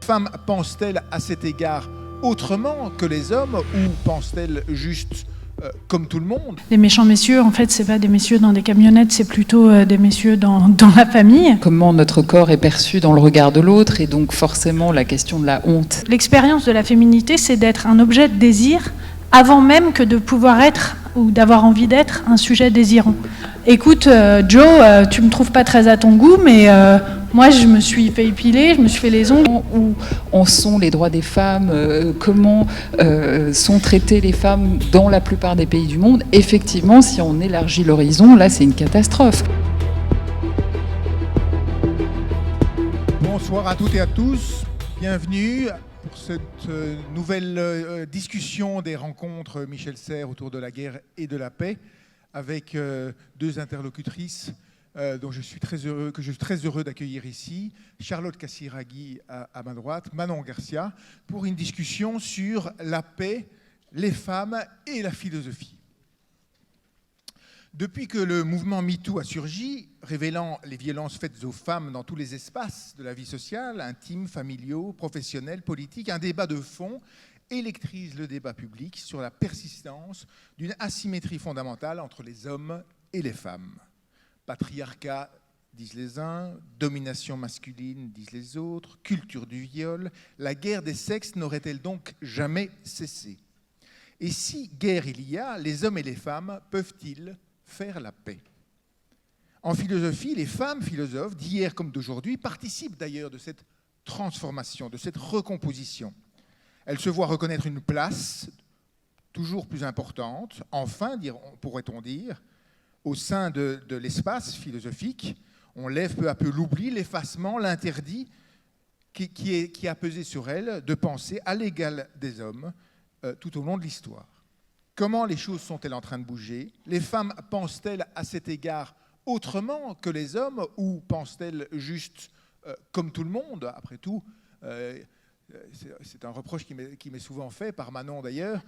femmes pensent-elles à cet égard autrement que les hommes ou pensent-elles juste comme tout le monde? Les méchants messieurs, en fait, c'est pas des messieurs dans des camionnettes, c'est plutôt des messieurs dans la famille. Comment notre corps est perçu dans le regard de l'autre, et donc forcément la question de la honte. L'expérience de la féminité, c'est d'être un objet de désir avant même que de pouvoir être ou d'avoir envie d'être un sujet désirant. Écoute, Joe, tu me trouves pas très à ton goût, mais moi, je me suis fait épiler, je me suis fait les ongles. Où en sont les droits des femmes, comment sont traitées les femmes dans la plupart des pays du monde. Effectivement, si on élargit l'horizon, là, c'est une catastrophe. Bonsoir à toutes et à tous, bienvenue pour cette nouvelle discussion des rencontres Michel Serres autour de la guerre et de la paix, avec deux interlocutrices dont je suis très heureux d'accueillir ici, Charlotte Casiraghi à ma droite, Manon Garcia, pour une discussion sur la paix, les femmes et la philosophie. Depuis que le mouvement MeToo a surgi, révélant les violences faites aux femmes dans tous les espaces de la vie sociale, intimes, familiaux, professionnels, politiques, un débat de fond électrise le débat public sur la persistance d'une asymétrie fondamentale entre les hommes et les femmes. Patriarcat, disent les uns, domination masculine, disent les autres, culture du viol, la guerre des sexes n'aurait-elle donc jamais cessé? Et si guerre il y a, les hommes et les femmes peuvent-ils faire la paix? En philosophie, les femmes philosophes d'hier comme d'aujourd'hui participent d'ailleurs de cette transformation, de cette recomposition. Elles se voient reconnaître une place toujours plus importante, enfin, pourrait-on dire, au sein de l'espace philosophique. On lève peu à peu l'oubli, l'effacement, l'interdit qui a pesé sur elles de penser à l'égal des hommes tout au long de l'histoire. Comment les choses sont-elles en train de bouger? Les femmes pensent-elles à cet égard autrement que les hommes ou pensent-elles juste comme tout le monde? Après tout, c'est un reproche qui m'est souvent fait, par Manon d'ailleurs.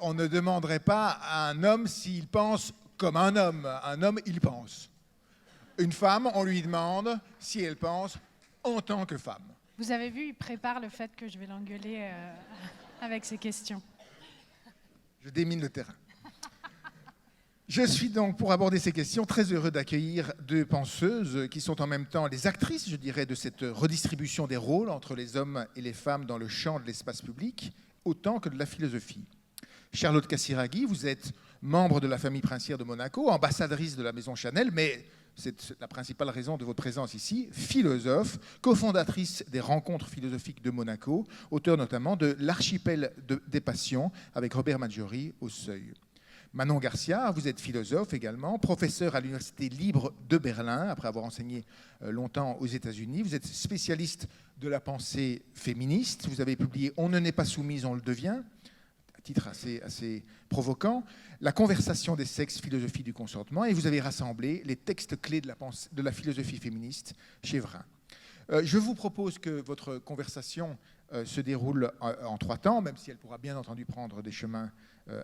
On ne demanderait pas à un homme s'il pense comme un homme. Un homme, il pense. Une femme, on lui demande si elle pense en tant que femme. Vous avez vu, il prépare le fait que je vais l'engueuler avec ces questions. Je démine le terrain. Je suis donc, pour aborder ces questions, très heureux d'accueillir deux penseuses qui sont en même temps les actrices, je dirais, de cette redistribution des rôles entre les hommes et les femmes dans le champ de l'espace public, autant que de la philosophie. Charlotte Casiraghi, vous êtes membre de la famille princière de Monaco, ambassadrice de la maison Chanel, mais c'est la principale raison de votre présence ici, philosophe, cofondatrice des rencontres philosophiques de Monaco, auteur notamment de L'archipel des passions avec Robert Maggiori au Seuil. Manon Garcia, vous êtes philosophe également, professeur à l'Université libre de Berlin, après avoir enseigné longtemps aux États-Unis. Vous êtes spécialiste de la pensée féministe. Vous avez publié « On ne n'est pas soumise, on le devient », titre assez provoquant, La conversation des sexes, philosophie du consentement, et vous avez rassemblé les textes clés de la philosophie féministe chez Vrin. Je vous propose que votre conversation se déroule en 3 temps, même si elle pourra bien entendu prendre des chemins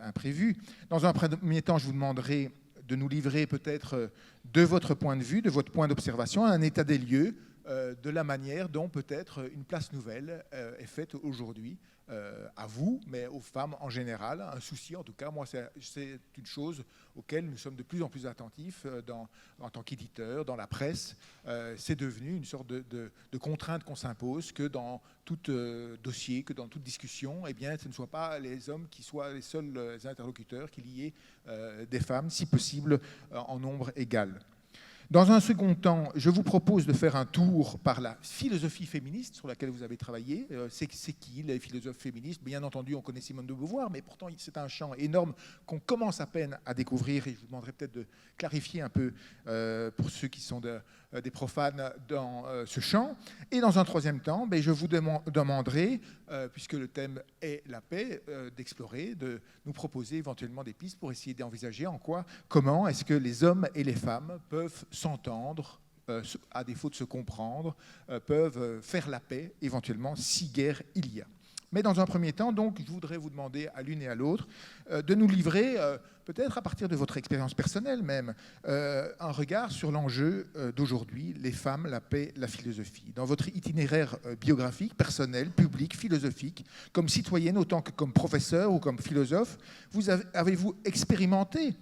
imprévus. Dans un premier temps, je vous demanderai de nous livrer peut-être de votre point de vue, de votre point d'observation, un état des lieux de la manière dont peut-être une place nouvelle est faite aujourd'hui à vous, mais aux femmes en général. Un souci, en tout cas, moi, c'est une chose auquel nous sommes de plus en plus attentifs en tant qu'éditeurs, dans la presse. C'est devenu une sorte de contrainte qu'on s'impose, que dans tout dossier, que dans toute discussion, eh bien, ce ne soient pas les hommes qui soient les seuls interlocuteurs, qu'il y ait des femmes, si possible, en nombre égal. Dans un second temps, je vous propose de faire un tour par la philosophie féministe sur laquelle vous avez travaillé. C'est qui les philosophes féministes? Bien entendu, on connaît Simone de Beauvoir, mais pourtant c'est un champ énorme qu'on commence à peine à découvrir, et je vous demanderai peut-être de clarifier un peu pour ceux qui sont des profanes dans ce champ. Et dans un troisième temps, je vous demanderai, puisque le thème est la paix, d'explorer, de nous proposer éventuellement des pistes pour essayer d'envisager comment est-ce que les hommes et les femmes peuvent s'entendre, à défaut de se comprendre, peuvent faire la paix éventuellement si guerre il y a. Mais dans un premier temps, donc, je voudrais vous demander à l'une et à l'autre de nous livrer, peut-être à partir de votre expérience personnelle même, un regard sur l'enjeu d'aujourd'hui, les femmes, la paix, la philosophie. Dans votre itinéraire biographique, personnel, public, philosophique, comme citoyenne autant que comme professeur ou comme philosophe, avez-vous expérimenté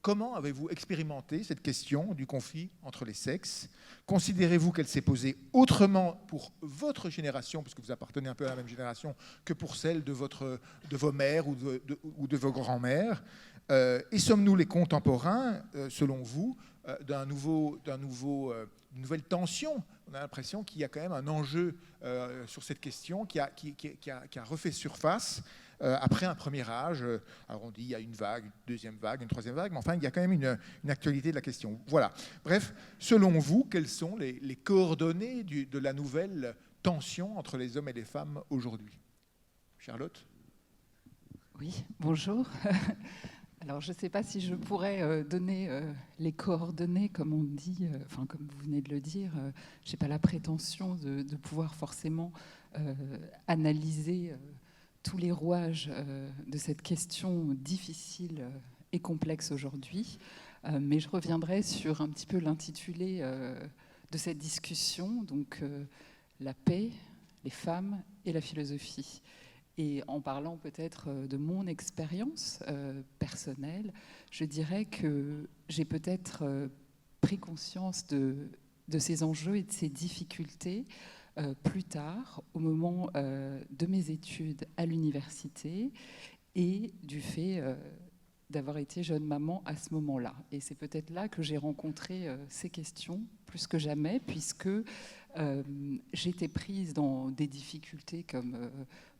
comment avez-vous expérimenté cette question du conflit entre les sexes? Considérez-vous qu'elle s'est posée autrement pour votre génération, puisque vous appartenez un peu à la même génération, que pour celle de vos mères ou de vos grands-mères? Et sommes-nous les contemporains, selon vous, d'une nouvelle tension? On a l'impression qu'il y a quand même un enjeu sur cette question qui a refait surface après un premier âge. Alors on dit il y a une vague, une deuxième vague, une troisième vague, mais enfin il y a quand même une actualité de la question. Voilà. Bref, selon vous, quelles sont les coordonnées de la nouvelle tension entre les hommes et les femmes aujourd'hui? Charlotte? Oui, bonjour. Alors, je ne sais pas si je pourrais donner les coordonnées, comme on dit, enfin, comme vous venez de le dire. Je n'ai pas la prétention de pouvoir forcément analyser tous les rouages de cette question difficile et complexe aujourd'hui. Mais je reviendrai sur un petit peu l'intitulé de cette discussion, donc la paix, les femmes et la philosophie. Et en parlant peut-être de mon expérience personnelle, je dirais que j'ai peut-être pris conscience de ces enjeux et de ces difficultés plus tard, au moment de mes études à l'université et du fait d'avoir été jeune maman à ce moment-là. Et c'est peut-être là que j'ai rencontré ces questions plus que jamais, puisque j'étais prise dans des difficultés comme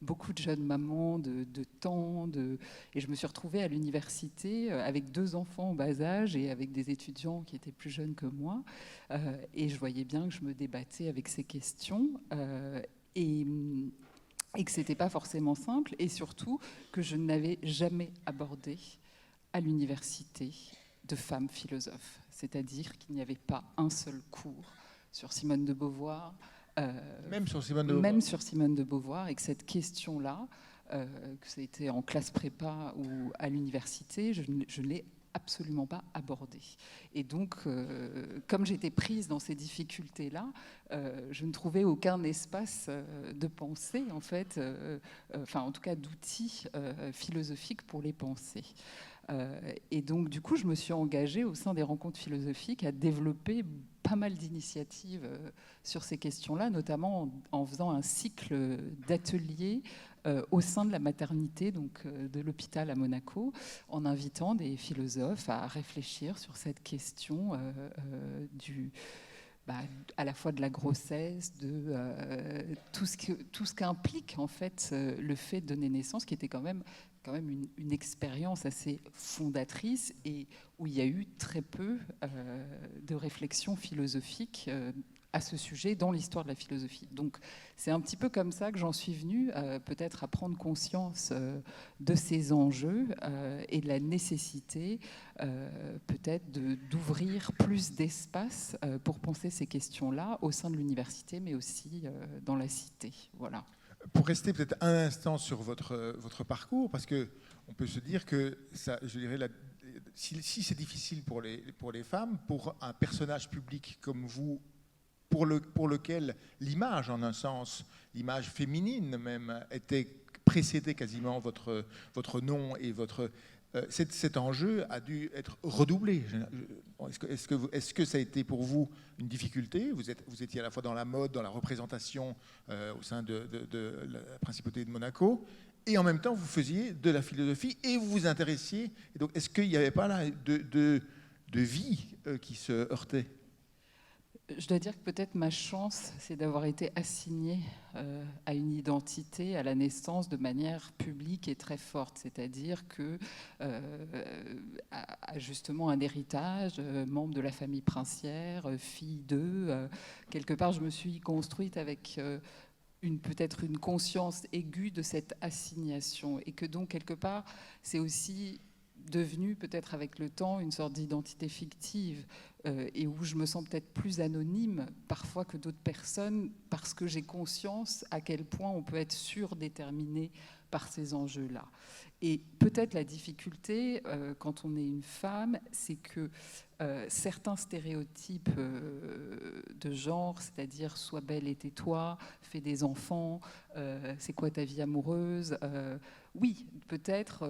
beaucoup de jeunes mamans de temps, et je me suis retrouvée à l'université avec 2 enfants en bas âge et avec des étudiants qui étaient plus jeunes que moi, et je voyais bien que je me débattais avec ces questions et que c'était pas forcément simple, et surtout que je n'avais jamais abordé à l'université de femmes philosophes, c'est-à-dire qu'il n'y avait pas un seul cours sur Simone de Beauvoir, même sur Simone de Beauvoir. Même sur Simone de Beauvoir, et que cette question-là, que ça a été en classe prépa ou à l'université, je ne l'ai absolument pas abordée. Et donc, comme j'étais prise dans ces difficultés-là, je ne trouvais aucun espace de pensée, en fait, enfin en tout cas d'outils philosophiques pour les penser. Et donc, du coup, je me suis engagée au sein des rencontres philosophiques à développer pas mal d'initiatives sur ces questions-là, notamment en faisant un cycle d'ateliers au sein de la maternité, donc de l'hôpital à Monaco, en invitant des philosophes à réfléchir sur cette question à la fois de la grossesse, de tout ce qu'implique en fait le fait de donner naissance, qui était quand même une expérience assez fondatrice et où il y a eu très peu de réflexion philosophique à ce sujet dans l'histoire de la philosophie. Donc c'est un petit peu comme ça que j'en suis venue peut-être à prendre conscience de ces enjeux et de la nécessité peut-être d'ouvrir plus d'espace pour penser ces questions-là au sein de l'université, mais aussi dans la cité. Voilà. Pour rester peut-être un instant sur votre parcours, parce qu'on peut se dire que ça, je dirais, si c'est difficile pour les femmes, pour un personnage public comme vous, pour lequel l'image, en un sens, l'image féminine même, précédait quasiment votre nom et cet enjeu a dû être redoublé. Est-ce que ça a été pour vous une difficulté? Vous étiez à la fois dans la mode, dans la représentation au sein de la principauté de Monaco, et en même temps vous faisiez de la philosophie et vous vous intéressiez. Et donc, est-ce qu'il n'y avait pas là de vie qui se heurtait? Je dois dire que peut-être ma chance, c'est d'avoir été assignée à une identité à la naissance de manière publique et très forte, c'est-à-dire que justement un héritage, membre de la famille princière, fille d'eux, quelque part je me suis construite avec peut-être une conscience aiguë de cette assignation, et que donc quelque part c'est aussi devenue peut-être avec le temps une sorte d'identité fictive et où je me sens peut-être plus anonyme parfois que d'autres personnes parce que j'ai conscience à quel point on peut être surdéterminé par ces enjeux-là. Et peut-être la difficulté quand on est une femme, c'est que certains stéréotypes de genre, c'est-à-dire sois belle et tais-toi, fais des enfants, c'est quoi ta vie amoureuse, oui, peut-être,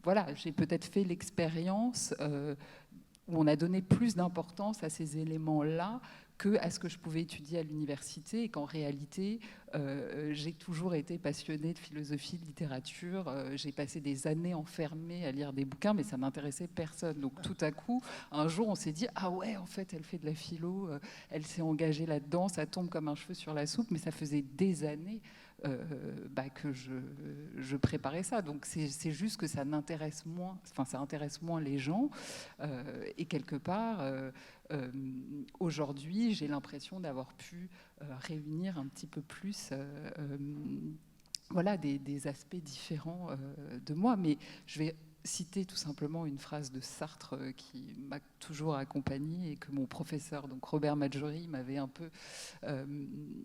voilà, j'ai peut-être fait l'expérience où on a donné plus d'importance à ces éléments-là qu'à ce que je pouvais étudier à l'université, et qu'en réalité, j'ai toujours été passionnée de philosophie, de littérature. J'ai passé des années enfermée à lire des bouquins, mais ça n'intéressait personne. Donc tout à coup, un jour, on s'est dit « Ah ouais, en fait, elle fait de la philo, elle s'est engagée là-dedans, ça tombe comme un cheveu sur la soupe. » Mais ça faisait des années que je préparais ça. Donc c'est juste que ça n'intéresse moins, enfin ça intéresse moins les gens. Et quelque part, aujourd'hui, j'ai l'impression d'avoir pu réunir un petit peu plus voilà, des aspects différents de moi. Mais je vais citer tout simplement une phrase de Sartre qui m'a toujours accompagnée et que mon professeur, donc Robert Maggiori, m'avait un peu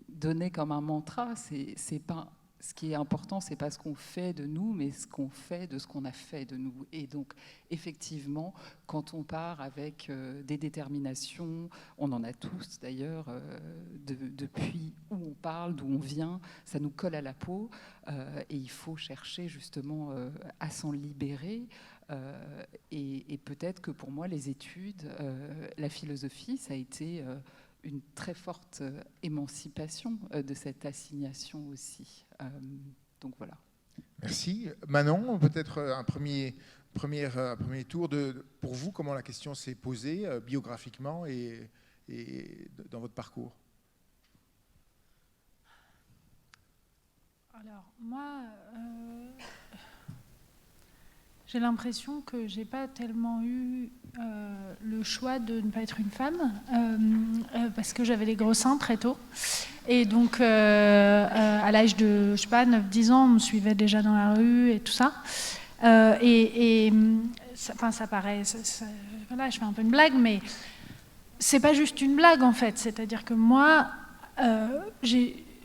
donné comme un mantra. C'est pas, ce qui est important, c'est pas ce qu'on fait de nous, mais ce qu'on fait de ce qu'on a fait de nous. Et donc, effectivement, quand on part avec des déterminations, on en a tous d'ailleurs, depuis où on parle, d'où on vient, ça nous colle à la peau, et il faut chercher justement à s'en libérer. Et peut-être que pour moi, les études, la philosophie, ça a été une très forte émancipation de cette assignation aussi. Donc voilà. Merci. Manon, peut-être un premier tour pour vous, comment la question s'est posée biographiquement et dans votre parcours. Alors, moi, j'ai l'impression que j'ai pas tellement eu le choix de ne pas être une femme, parce que j'avais des gros seins très tôt. Et donc, à l'âge de, je sais pas, 9-10 ans, on me suivait déjà dans la rue et tout ça. Ça paraît... voilà, je fais un peu une blague, mais c'est pas juste une blague, en fait. C'est-à-dire que moi,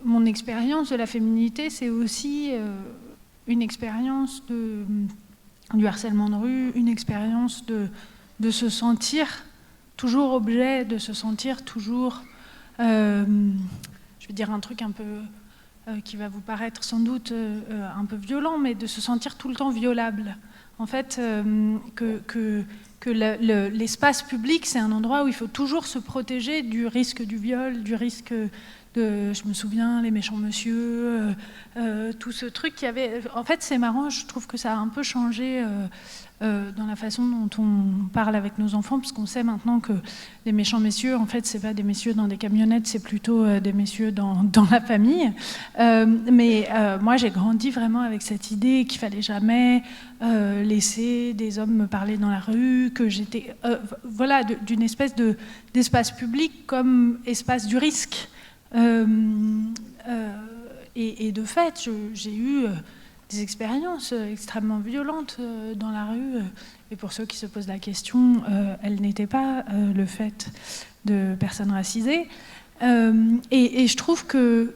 mon expérience de la féminité, c'est aussi une expérience du harcèlement de rue, une expérience de se sentir toujours objet, de se sentir toujours... je vais dire un truc un peu qui va vous paraître sans doute un peu violent, mais de se sentir tout le temps violable. En fait, que l'espace public, c'est un endroit où il faut toujours se protéger du risque du viol, du risque je me souviens, les méchants monsieur, tout ce truc qui avait... En fait, c'est marrant, je trouve que ça a un peu changé dans la façon dont on parle avec nos enfants, parce qu'on sait maintenant que les méchants messieurs, en fait, c'est pas des messieurs dans des camionnettes, c'est plutôt des messieurs dans la famille. Mais moi, j'ai grandi vraiment avec cette idée qu'il fallait jamais laisser des hommes me parler dans la rue, que j'étais... voilà, d'une espèce d'espace public comme espace du risque. Et de fait, j'ai eu des expériences extrêmement violentes dans la rue. Et pour ceux qui se posent la question, elles n'étaient pas le fait de personnes racisées. Et je trouve que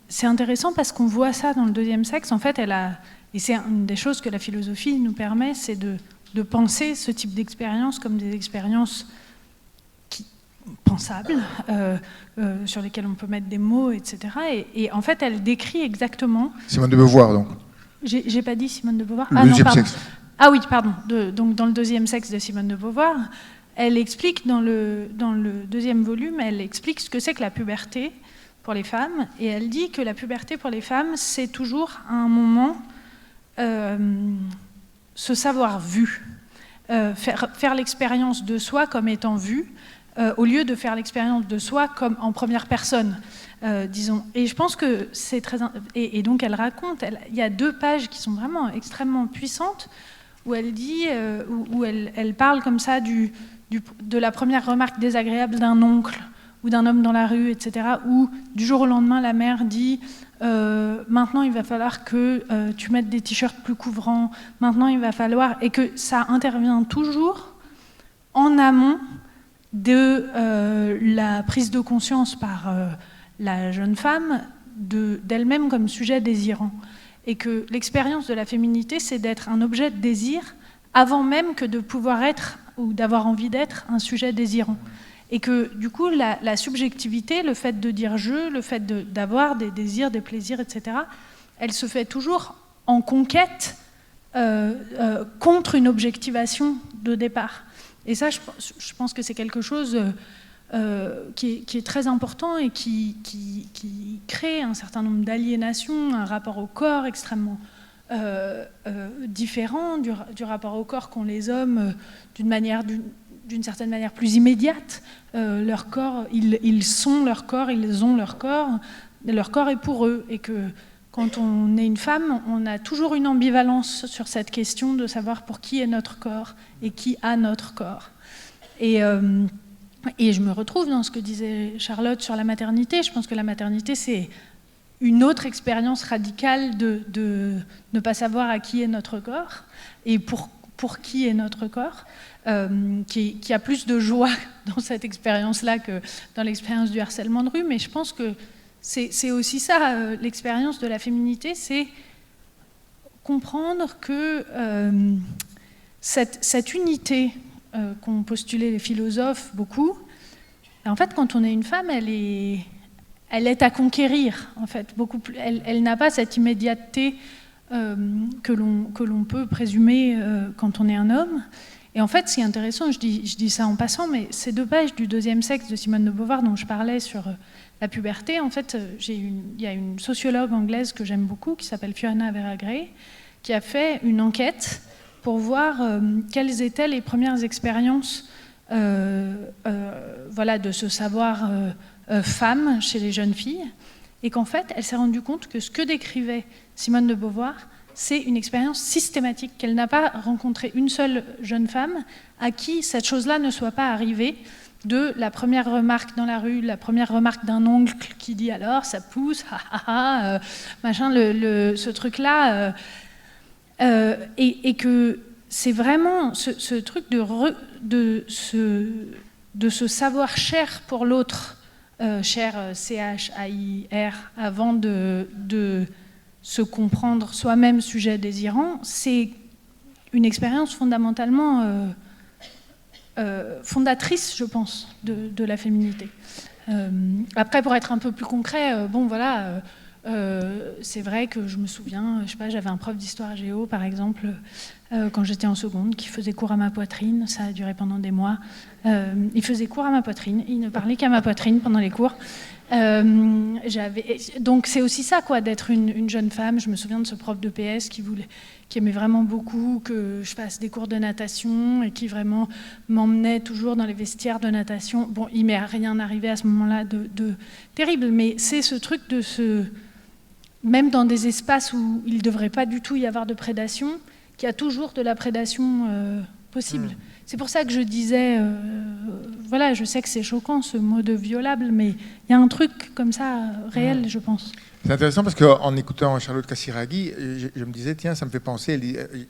c'est intéressant parce qu'on voit ça dans le deuxième sexe. En fait, et c'est une des choses que la philosophie nous permet, c'est de penser ce type d'expériences comme des expériences pensables, sur lesquelles on peut mettre des mots, etc. Et en fait, elle décrit exactement... Simone de Beauvoir, donc. J'ai pas dit Simone de Beauvoir. Le deuxième sexe. Ah oui, pardon. Donc dans le deuxième sexe de Simone de Beauvoir, elle explique dans le deuxième volume, elle explique ce que c'est que la puberté pour les femmes, et elle dit que la puberté pour les femmes, c'est toujours un moment se savoir vu, faire l'expérience de soi comme étant vue, au lieu de faire l'expérience de soi comme en première personne, disons. Et je pense que c'est très... Et donc elle raconte, il y a 2 pages qui sont vraiment extrêmement puissantes, où elle dit, où elle parle comme ça de la première remarque désagréable d'un oncle, ou d'un homme dans la rue, etc., où du jour au lendemain, la mère dit maintenant il va falloir que tu mettes des t-shirts plus couvrants, maintenant il va falloir... Et que ça intervient toujours en amont de la prise de conscience par la jeune femme d'elle-même comme sujet désirant. Et que l'expérience de la féminité, c'est d'être un objet de désir avant même que de pouvoir être ou d'avoir envie d'être un sujet désirant. Et que du coup, la subjectivité, le fait de dire je, le fait d'avoir des désirs, des plaisirs, etc., elle se fait toujours en conquête contre une objectivation de départ. Et ça, je pense que c'est quelque chose qui est très important et qui crée un certain nombre d'aliénations, un rapport au corps extrêmement différent du rapport au corps qu'ont les hommes d'une certaine manière plus immédiate. Leur corps, ils sont leur corps, ils ont leur corps est pour eux. Et que quand on est une femme, on a toujours une ambivalence sur cette question de savoir pour qui est notre corps et qui a notre corps. Et je me retrouve dans ce que disait Charlotte sur la maternité. Je pense que la maternité, c'est une autre expérience radicale de ne pas savoir à qui est notre corps et pour qui est notre corps, qui a plus de joie dans cette expérience-là que dans l'expérience du harcèlement de rue. Mais je pense que c'est aussi ça, l'expérience de la féminité, c'est comprendre que cette unité qu'ont postulé les philosophes beaucoup, en fait, quand on est une femme, elle est à conquérir, en fait, beaucoup plus. Elle n'a pas cette immédiateté que l'on peut présumer quand on est un homme. Et en fait, c'est intéressant, je dis ça en passant, mais ces 2 pages du Deuxième sexe de Simone de Beauvoir dont je parlais sur la puberté, en fait, il y a une sociologue anglaise que j'aime beaucoup, qui s'appelle Fiona Vera-Gray, qui a fait une enquête pour voir quelles étaient les premières expériences de ce savoir femme chez les jeunes filles, et qu'en fait, elle s'est rendue compte que ce que décrivait Simone de Beauvoir, c'est une expérience systématique, qu'elle n'a pas rencontré une seule jeune femme à qui cette chose-là ne soit pas arrivée, de la première remarque dans la rue, la première remarque d'un oncle qui dit alors ça pousse, machin, ce truc-là, et que c'est vraiment ce truc de ce savoir cher pour l'autre, cher C-H-A-I-R, avant de se comprendre soi-même sujet désirant, c'est une expérience fondamentalement fondatrice, je pense, de la féminité. Après, pour être un peu plus concret, c'est vrai que je me souviens, je sais pas, j'avais un prof d'histoire géo, par exemple, quand j'étais en seconde, qui faisait cours à ma poitrine. Ça a duré pendant des mois. Il faisait cours à ma poitrine. Il ne parlait qu'à ma poitrine pendant les cours. Donc c'est aussi ça, quoi, d'être une jeune femme. Je me souviens de ce prof de PS qui aimait vraiment beaucoup que je fasse des cours de natation et qui vraiment m'emmenait toujours dans les vestiaires de natation. Bon, il m'est rien arrivé à ce moment-là de terrible, mais c'est ce truc même dans des espaces où il ne devrait pas du tout y avoir de prédation, qu'il y a toujours de la prédation possible. C'est pour ça que je disais, je sais que c'est choquant ce mot de violable, mais il y a un truc comme ça réel, je pense. C'est intéressant parce qu'en écoutant Charlotte Casiraghi, je me disais, tiens, ça me fait penser,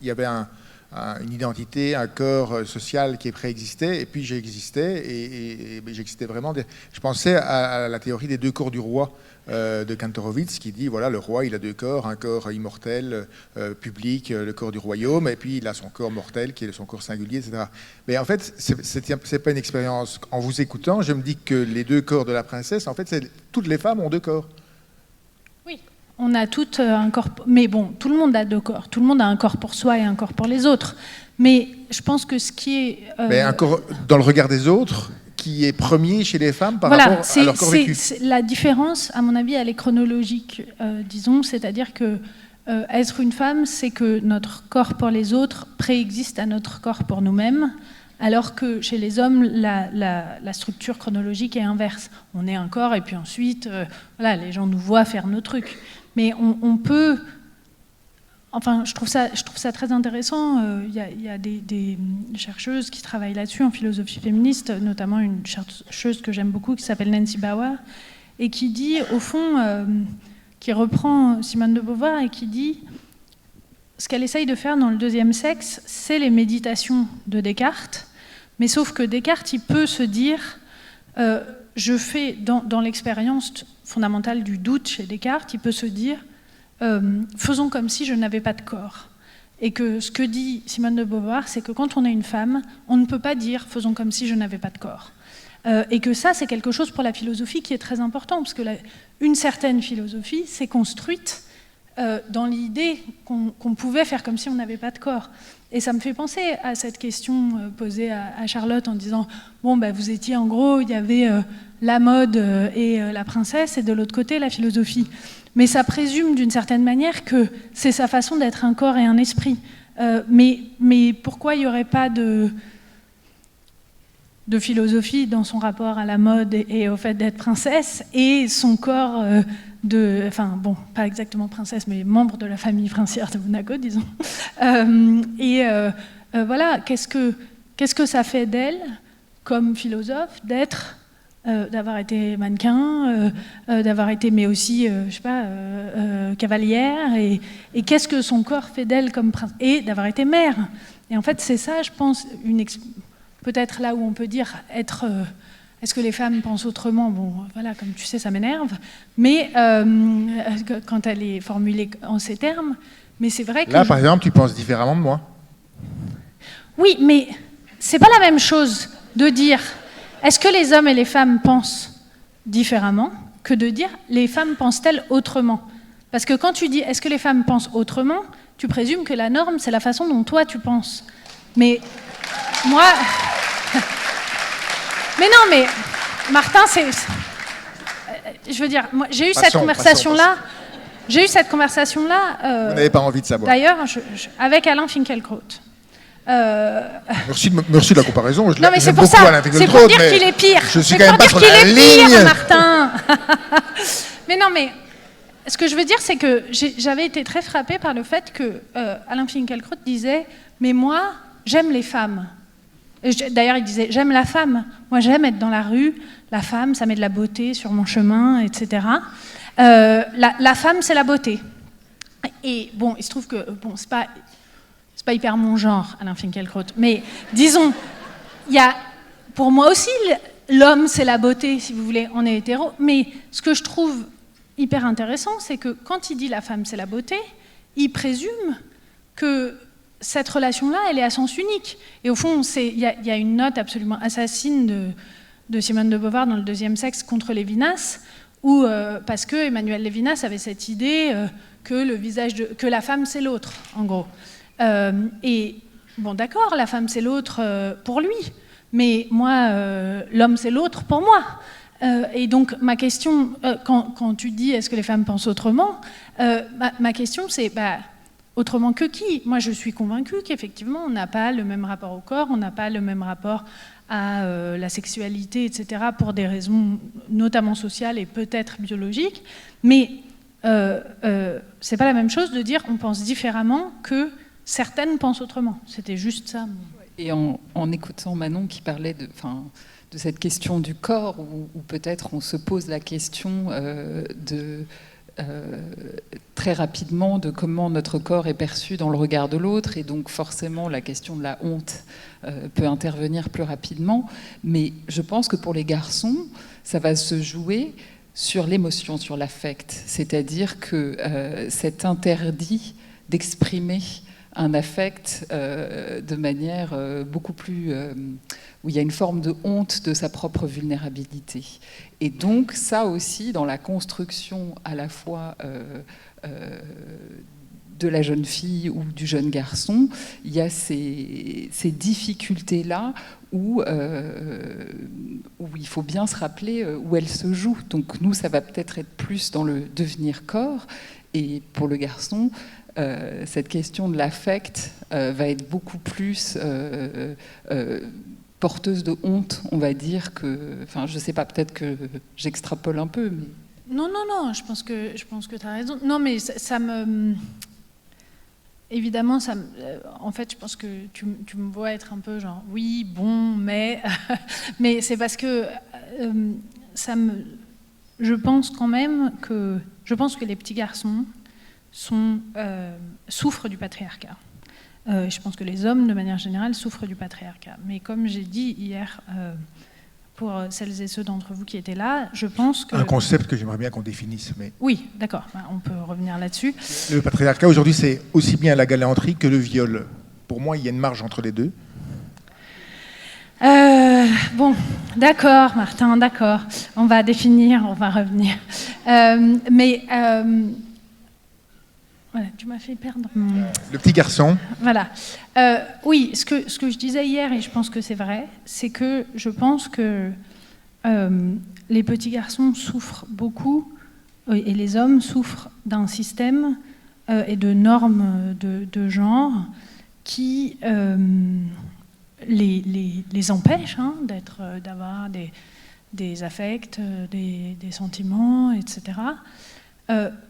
il y avait une identité, un corps social qui préexistait, et puis j'existais, et j'existais vraiment. Je pensais à la théorie des 2 corps du roi de Kantorowicz, qui dit, voilà, le roi, il a 2 corps, un corps immortel, public, le corps du royaume, et puis il a son corps mortel, qui est son corps singulier, etc. Mais en fait, c'est pas une expérience. En vous écoutant, je me dis que les 2 corps de la princesse, en fait, toutes les femmes ont 2 corps. Oui, on a toutes un corps, mais bon, tout le monde a 2 corps. Tout le monde a un corps pour soi et un corps pour les autres. Mais je pense que ce qui est... Mais un corps dans le regard des autres, qui est premier chez les femmes par rapport à leur corps vécu. La différence, à mon avis, elle est chronologique, disons, c'est-à-dire que être une femme, c'est que notre corps pour les autres préexiste à notre corps pour nous-mêmes, alors que chez les hommes, la structure chronologique est inverse. On est un corps et puis ensuite, les gens nous voient faire nos trucs. Mais on peut enfin, je trouve ça très intéressant. Il y a des chercheuses qui travaillent là-dessus en philosophie féministe, notamment une chercheuse que j'aime beaucoup qui s'appelle Nancy Bauer, et qui dit, au fond, qui reprend Simone de Beauvoir et qui dit ce qu'elle essaye de faire dans le deuxième sexe, c'est les méditations de Descartes, mais sauf que Descartes, il peut se dire, je fais, dans l'expérience fondamentale du doute chez Descartes, il peut se dire, faisons comme si je n'avais pas de corps. Et que ce que dit Simone de Beauvoir, c'est que quand on est une femme, on ne peut pas dire, faisons comme si je n'avais pas de corps. Et que ça, c'est quelque chose pour la philosophie qui est très important, parce que une certaine philosophie s'est construite dans l'idée qu'on pouvait faire comme si on n'avait pas de corps. Et ça me fait penser à cette question posée à Charlotte en disant, bon, bah, vous étiez en gros, il y avait la mode et la princesse, et de l'autre côté, la philosophie. Mais ça présume d'une certaine manière que c'est sa façon d'être un corps et un esprit. Mais pourquoi il n'y aurait pas de philosophie dans son rapport à la mode et au fait d'être princesse, et son corps enfin bon, pas exactement princesse, mais membre de la famille princière de Monaco, disons. Voilà, qu'est-ce que ça fait d'elle comme philosophe d'avoir été mannequin, d'avoir été, mais aussi, je sais pas, cavalière, et qu'est-ce que son corps fait d'elle comme princesse, et d'avoir été mère. Et en fait, c'est ça, je pense, peut-être là où on peut dire être... Est-ce que les femmes pensent autrement? Bon, voilà, comme tu sais, ça m'énerve. Mais quand elle est formulée en ces termes, mais c'est vrai que... Là, par exemple, tu penses différemment de moi. Oui, mais c'est pas la même chose de dire est-ce que les hommes et les femmes pensent différemment que de dire les femmes pensent-elles autrement? Parce que quand tu dis est-ce que les femmes pensent autrement, tu présumes que la norme, c'est la façon dont toi tu penses. Mais moi... Mais non, mais Martin, je veux dire, moi, j'ai eu cette conversation-là. J'ai eu cette conversation-là. Vous n'avez pas envie de savoir. D'ailleurs, avec Alain Finkielkraut. Merci de la comparaison. Non, mais c'est pour ça. C'est pour dire qu'il est pire. Je suis quand même pas sur la ligne. Pire, Martin. Mais non, mais ce que je veux dire, c'est que j'avais été très frappée par le fait que Alain Finkielkraut disait, mais moi, j'aime les femmes. D'ailleurs, il disait « j'aime la femme, moi j'aime être dans la rue, la femme, ça met de la beauté sur mon chemin, etc. La femme, c'est la beauté. » Et bon, il se trouve que bon, c'est pas hyper mon genre, Alain Finkielkraut, mais disons, pour moi aussi, l'homme, c'est la beauté, si vous voulez, on est hétéro, mais ce que je trouve hyper intéressant, c'est que quand il dit « la femme, c'est la beauté », il présume que cette relation-là, elle est à sens unique. Et au fond, il y a une note absolument assassine de Simone de Beauvoir dans Le deuxième sexe contre Lévinas, où, parce que Emmanuel Lévinas avait cette idée que la femme, c'est l'autre, en gros. Et bon, d'accord, la femme, c'est l'autre pour lui, mais moi, l'homme, c'est l'autre pour moi. Et donc, ma question, quand tu dis est-ce que les femmes pensent autrement, ma question, c'est... autrement que qui? Moi, je suis convaincue qu'effectivement, on n'a pas le même rapport au corps, on n'a pas le même rapport à la sexualité, etc., pour des raisons notamment sociales et peut-être biologiques. Mais c'est pas la même chose de dire on pense différemment que certaines pensent autrement. C'était juste ça. Et en écoutant Manon qui parlait de cette question du corps, où peut-être on se pose la question très rapidement de comment notre corps est perçu dans le regard de l'autre, et donc forcément la question de la honte peut intervenir plus rapidement. Mais je pense que pour les garçons, ça va se jouer sur l'émotion, sur l'affect, c'est-à-dire que cet interdit d'exprimer un affect de manière beaucoup plus... où il y a une forme de honte de sa propre vulnérabilité. Et donc, ça aussi, dans la construction à la fois de la jeune fille ou du jeune garçon, il y a ces difficultés-là où il faut bien se rappeler où elles se jouent. Donc nous, ça va peut-être être plus dans le devenir corps, et pour le garçon, cette question de l'affect va être beaucoup plus porteuse de honte, on va dire, que... Enfin, je sais pas, peut-être que j'extrapole un peu, mais... Non, je pense que tu as raison. Non, mais ça me... évidemment, en fait, je pense que tu me vois être un peu genre, oui, bon, mais... mais c'est parce que je pense quand même que... Je pense que les petits garçons souffrent du patriarcat. Je pense que les hommes, de manière générale, souffrent du patriarcat. Mais comme j'ai dit hier, pour celles et ceux d'entre vous qui étaient là, je pense que... Un concept que j'aimerais bien qu'on définisse. Mais... Oui, d'accord, on peut revenir là-dessus. Le patriarcat, aujourd'hui, c'est aussi bien la galanterie que le viol. Pour moi, il y a une marge entre les deux. Bon, d'accord, Martin, d'accord. On va définir, on va revenir. Voilà, tu m'as fait perdre mon... Le petit garçon. Voilà. Oui, ce que je disais hier, et je pense que c'est vrai, c'est que je pense que les petits garçons souffrent beaucoup, et les hommes souffrent d'un système et de normes de genre qui les empêchent d'avoir des affects, des sentiments, etc.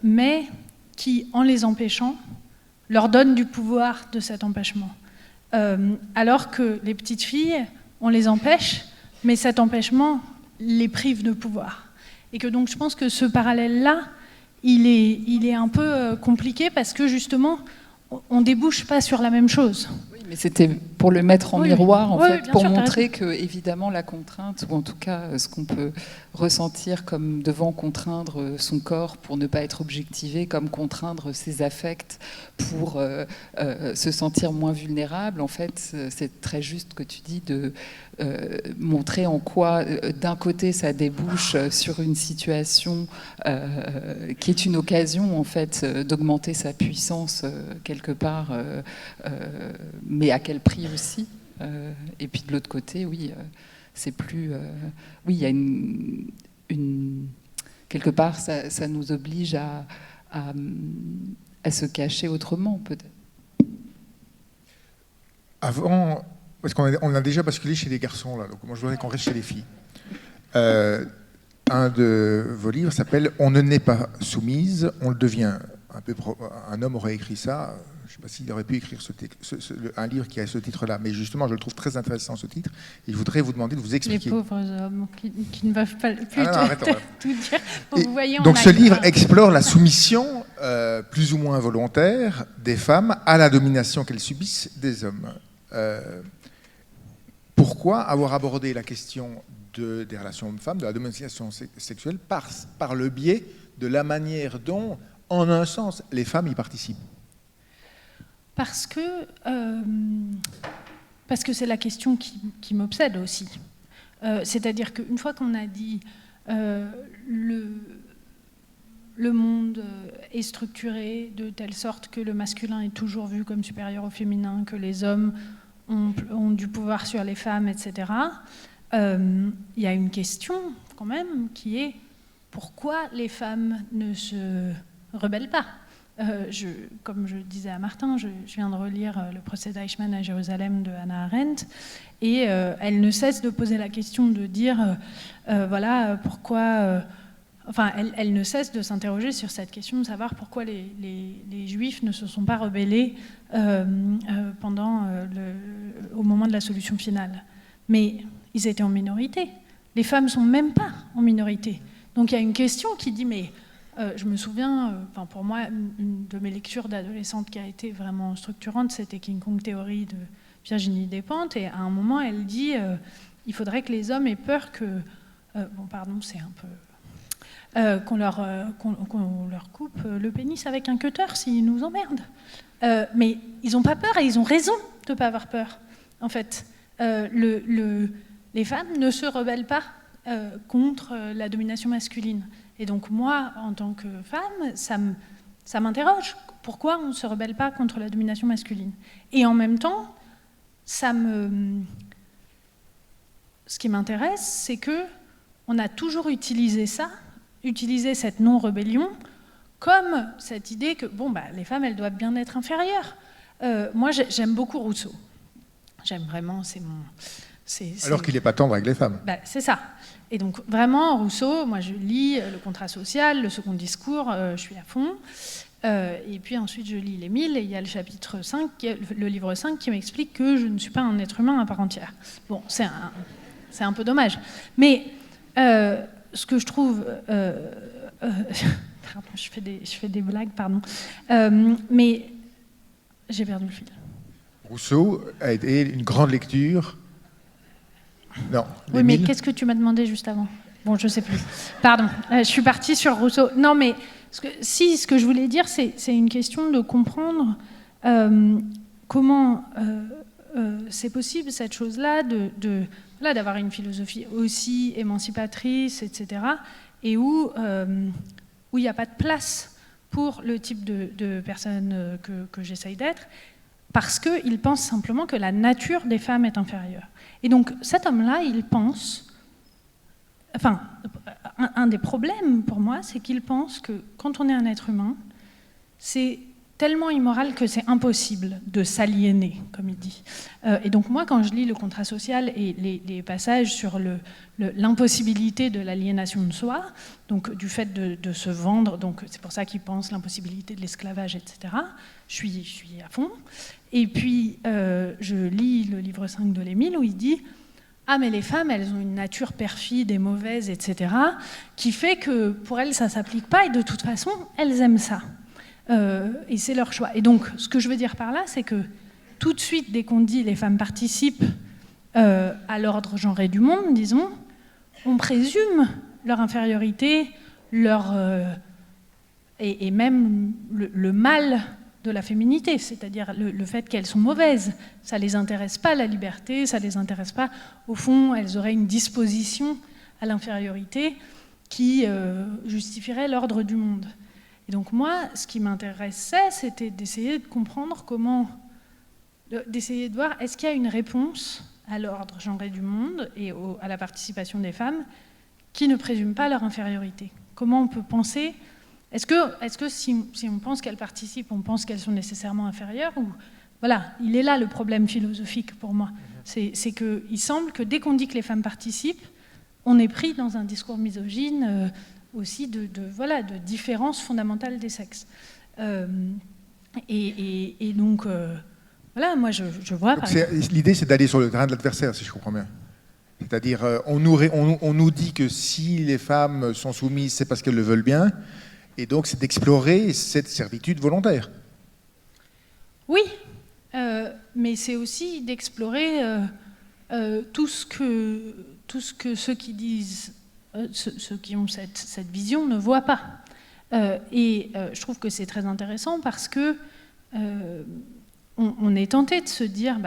Mais qui, en les empêchant, leur donnent du pouvoir de cet empêchement. Alors que les petites filles, on les empêche, mais cet empêchement les prive de pouvoir. Et que donc je pense que ce parallèle-là, il est un peu compliqué parce que justement, on ne débouche pas sur la même chose. Oui, mais c'était pour le mettre en miroir, en fait, pour sûr, montrer que, évidemment, la contrainte, ou en tout cas ce qu'on peut ressentir comme devant contraindre son corps pour ne pas être objectivé, comme contraindre ses affects pour se sentir moins vulnérable, en fait, c'est très juste que tu dis de montrer en quoi, d'un côté, ça débouche sur une situation qui est une occasion, en fait, d'augmenter sa puissance quelque part, mais à quel prix aussi. Et puis de l'autre côté, oui, c'est plus... oui, il y a une quelque part, ça nous oblige à se cacher autrement, peut-être. Avant, parce qu'on a déjà basculé chez les garçons, là, donc moi je voudrais qu'on reste chez les filles. Un de vos livres s'appelle « On ne naît pas soumise, on le devient ». Un homme aurait écrit ça, je ne sais pas s'il aurait pu écrire un livre qui a ce titre-là, mais justement je le trouve très intéressant ce titre, et je voudrais vous demander de vous expliquer. Les pauvres hommes qui ne peuvent pas plus tout dire. Vous voyez, donc ce livre explore la soumission, plus ou moins volontaire, des femmes à la domination qu'elles subissent des hommes. Pourquoi avoir abordé la question des relations hommes-femmes, de la domination sexuelle, par le biais de la manière dont, en un sens, les femmes y participent? Parce que c'est la question qui m'obsède aussi. C'est-à-dire qu'une fois qu'on a dit le monde est structuré de telle sorte que le masculin est toujours vu comme supérieur au féminin, que les hommes ont du pouvoir sur les femmes, etc., il y a une question quand même qui est pourquoi les femmes ne se rebellent pas? Comme je disais à Martin, je viens de relire Le procès d'Eichmann à Jérusalem de Hannah Arendt, et elle ne cesse de poser la question de dire voilà pourquoi... Enfin, elle ne cesse de s'interroger sur cette question de savoir pourquoi les Juifs ne se sont pas rebellés au moment de la solution finale. Mais ils étaient en minorité. Les femmes ne sont même pas en minorité. Donc il y a une question qui dit, mais je me souviens, pour moi, une de mes lectures d'adolescente qui a été vraiment structurante, c'était King Kong Theory de Virginie Despentes, et à un moment, elle dit il faudrait que les hommes aient peur que... c'est un peu... qu'on leur coupe le pénis avec un cutter s'ils nous emmerdent. Mais ils n'ont pas peur et ils ont raison de ne pas avoir peur. En fait, les femmes ne se rebellent pas contre la domination masculine. Et donc moi, en tant que femme, ça m'interroge. Pourquoi on ne se rebelle pas contre la domination masculine? Et en même temps, ce qui m'intéresse, c'est qu'on a toujours utilisé cette non-rébellion comme cette idée que les femmes, elles doivent bien être inférieures. Moi, j'aime beaucoup Rousseau. J'aime vraiment, Alors qu'il n'est pas tendre avec les femmes. Bah, c'est ça. Et donc, vraiment, Rousseau, moi, je lis le contrat social, le second discours, je suis à fond. Et puis ensuite, je lis l'Émile, et il y a le chapitre 5, le livre 5, qui m'explique que je ne suis pas un être humain à part entière. Bon, c'est un peu dommage. Mais ce que je trouve... pardon, je fais des blagues, pardon. Mais j'ai perdu le fil. Rousseau a été une grande lecture. Non. Oui, mais qu'est-ce que tu m'as demandé juste avant? Bon, je ne sais plus. Pardon, je suis partie sur Rousseau. Non, mais ce que je voulais dire, c'est une question de comprendre comment c'est possible, cette chose-là, d'avoir une philosophie aussi émancipatrice, etc., et où il n'y a pas de place pour le type de personne que j'essaye d'être, parce qu'il pense simplement que la nature des femmes est inférieure. Et donc, cet homme-là, il pense... Enfin, un des problèmes pour moi, c'est qu'il pense que quand on est un être humain, c'est tellement immoral que c'est impossible de s'aliéner, comme il dit. Et donc moi, quand je lis le contrat social et les passages sur l'impossibilité de l'aliénation de soi, donc du fait de se vendre, donc c'est pour ça qu'il pense l'impossibilité de l'esclavage, etc., je suis à fond. Et puis, je lis le livre 5 de l'Émile, où il dit « Ah, mais les femmes, elles ont une nature perfide et mauvaise, etc., qui fait que pour elles, ça ne s'applique pas, et de toute façon, elles aiment ça. Et c'est leur choix. » Et donc, ce que je veux dire par là, c'est que tout de suite, dès qu'on dit les femmes participent à l'ordre genré du monde, disons, on présume leur infériorité, et même le mal de la féminité, c'est-à-dire le fait qu'elles sont mauvaises. Ça ne les intéresse pas, la liberté, ça ne les intéresse pas. Au fond, elles auraient une disposition à l'infériorité qui justifierait l'ordre du monde. Et donc moi, ce qui m'intéressait, c'était d'essayer de comprendre d'essayer de voir, est-ce qu'il y a une réponse à l'ordre genré du monde et à la participation des femmes qui ne présume pas leur infériorité? Comment on peut penser... Est-ce que si on pense qu'elles participent, on pense qu'elles sont nécessairement inférieures ou... Voilà, il est là le problème philosophique pour moi. C'est qu'il semble que dès qu'on dit que les femmes participent, on est pris dans un discours misogyne aussi de différence fondamentale des sexes. Et donc, voilà, moi je vois... L'idée, c'est d'aller sur le terrain de l'adversaire, si je comprends bien. C'est-à-dire, on nous dit que si les femmes sont soumises, c'est parce qu'elles le veulent bien. Et donc, c'est d'explorer cette servitude volontaire. Oui, mais c'est aussi d'explorer tout ce que ceux qui disent, ceux qui ont cette vision ne voient pas. Je trouve que c'est très intéressant parce que on est tenté de se dire,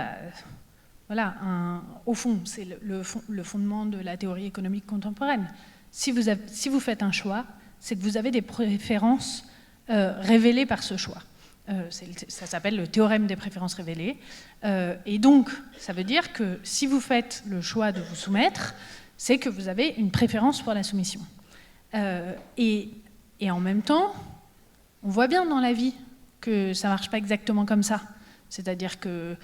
voilà, au fond, c'est le fondement de la théorie économique contemporaine. Si vous faites un choix, c'est que vous avez des préférences révélées par ce choix. Ça s'appelle le théorème des préférences révélées. Et donc, ça veut dire que si vous faites le choix de vous soumettre, c'est que vous avez une préférence pour la soumission. Et en même temps, on voit bien dans la vie que ça ne marche pas exactement comme ça. C'est-à-dire que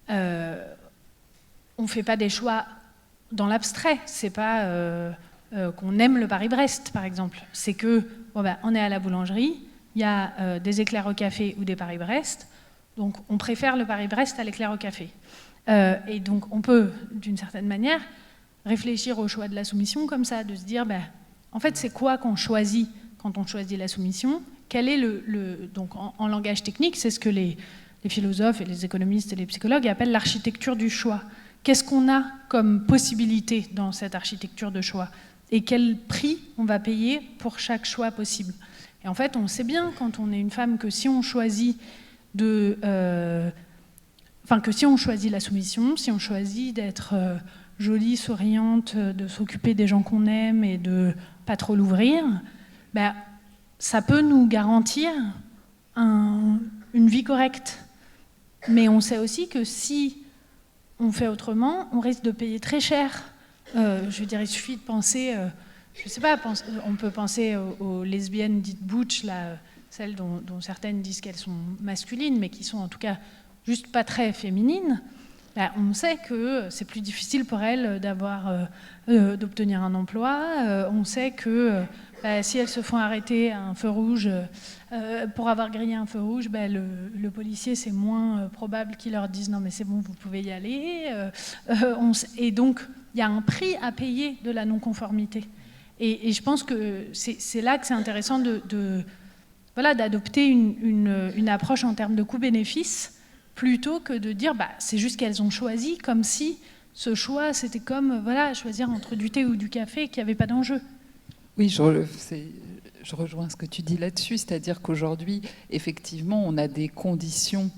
on ne fait pas des choix dans l'abstrait. C'est pas... qu'on aime le Paris-Brest, par exemple. C'est que, on est à la boulangerie, il y a des éclairs au café ou des Paris-Brest, donc on préfère le Paris-Brest à l'éclair au café. Et donc on peut, d'une certaine manière, réfléchir au choix de la soumission comme ça, de se dire, en fait, c'est quoi qu'on choisit quand on choisit la soumission? Quel est donc en langage technique, c'est ce que les philosophes et les économistes et les psychologues appellent l'architecture du choix. Qu'est-ce qu'on a comme possibilité dans cette architecture de choix? Et quel prix on va payer pour chaque choix possible. Et en fait, on sait bien, quand on est une femme, que si on choisit que si on choisit la soumission, si on choisit d'être jolie, souriante, de s'occuper des gens qu'on aime et de pas trop l'ouvrir, ça peut nous garantir une vie correcte. Mais on sait aussi que si on fait autrement, on risque de payer très cher. Je veux dire, il suffit de penser, je ne sais pas, on peut penser aux lesbiennes dites butch, là, celles dont certaines disent qu'elles sont masculines, mais qui sont en tout cas juste pas très féminines. on sait que c'est plus difficile pour elles d'obtenir un emploi. On sait que si elles se font arrêter à un feu rouge, pour avoir grillé un feu rouge, le policier, c'est moins probable qu'il leur dise « non mais c'est bon, vous pouvez y aller ». Et donc, il y a un prix à payer de la non-conformité. Et je pense que c'est là que c'est intéressant d'adopter une approche en termes de coût-bénéfice, plutôt que de dire c'est juste qu'elles ont choisi, comme si ce choix c'était comme choisir entre du thé ou du café, qu'il n'y avait pas d'enjeu. Oui, je rejoins ce que tu dis là-dessus, c'est-à-dire qu'aujourd'hui, effectivement, on a des conditions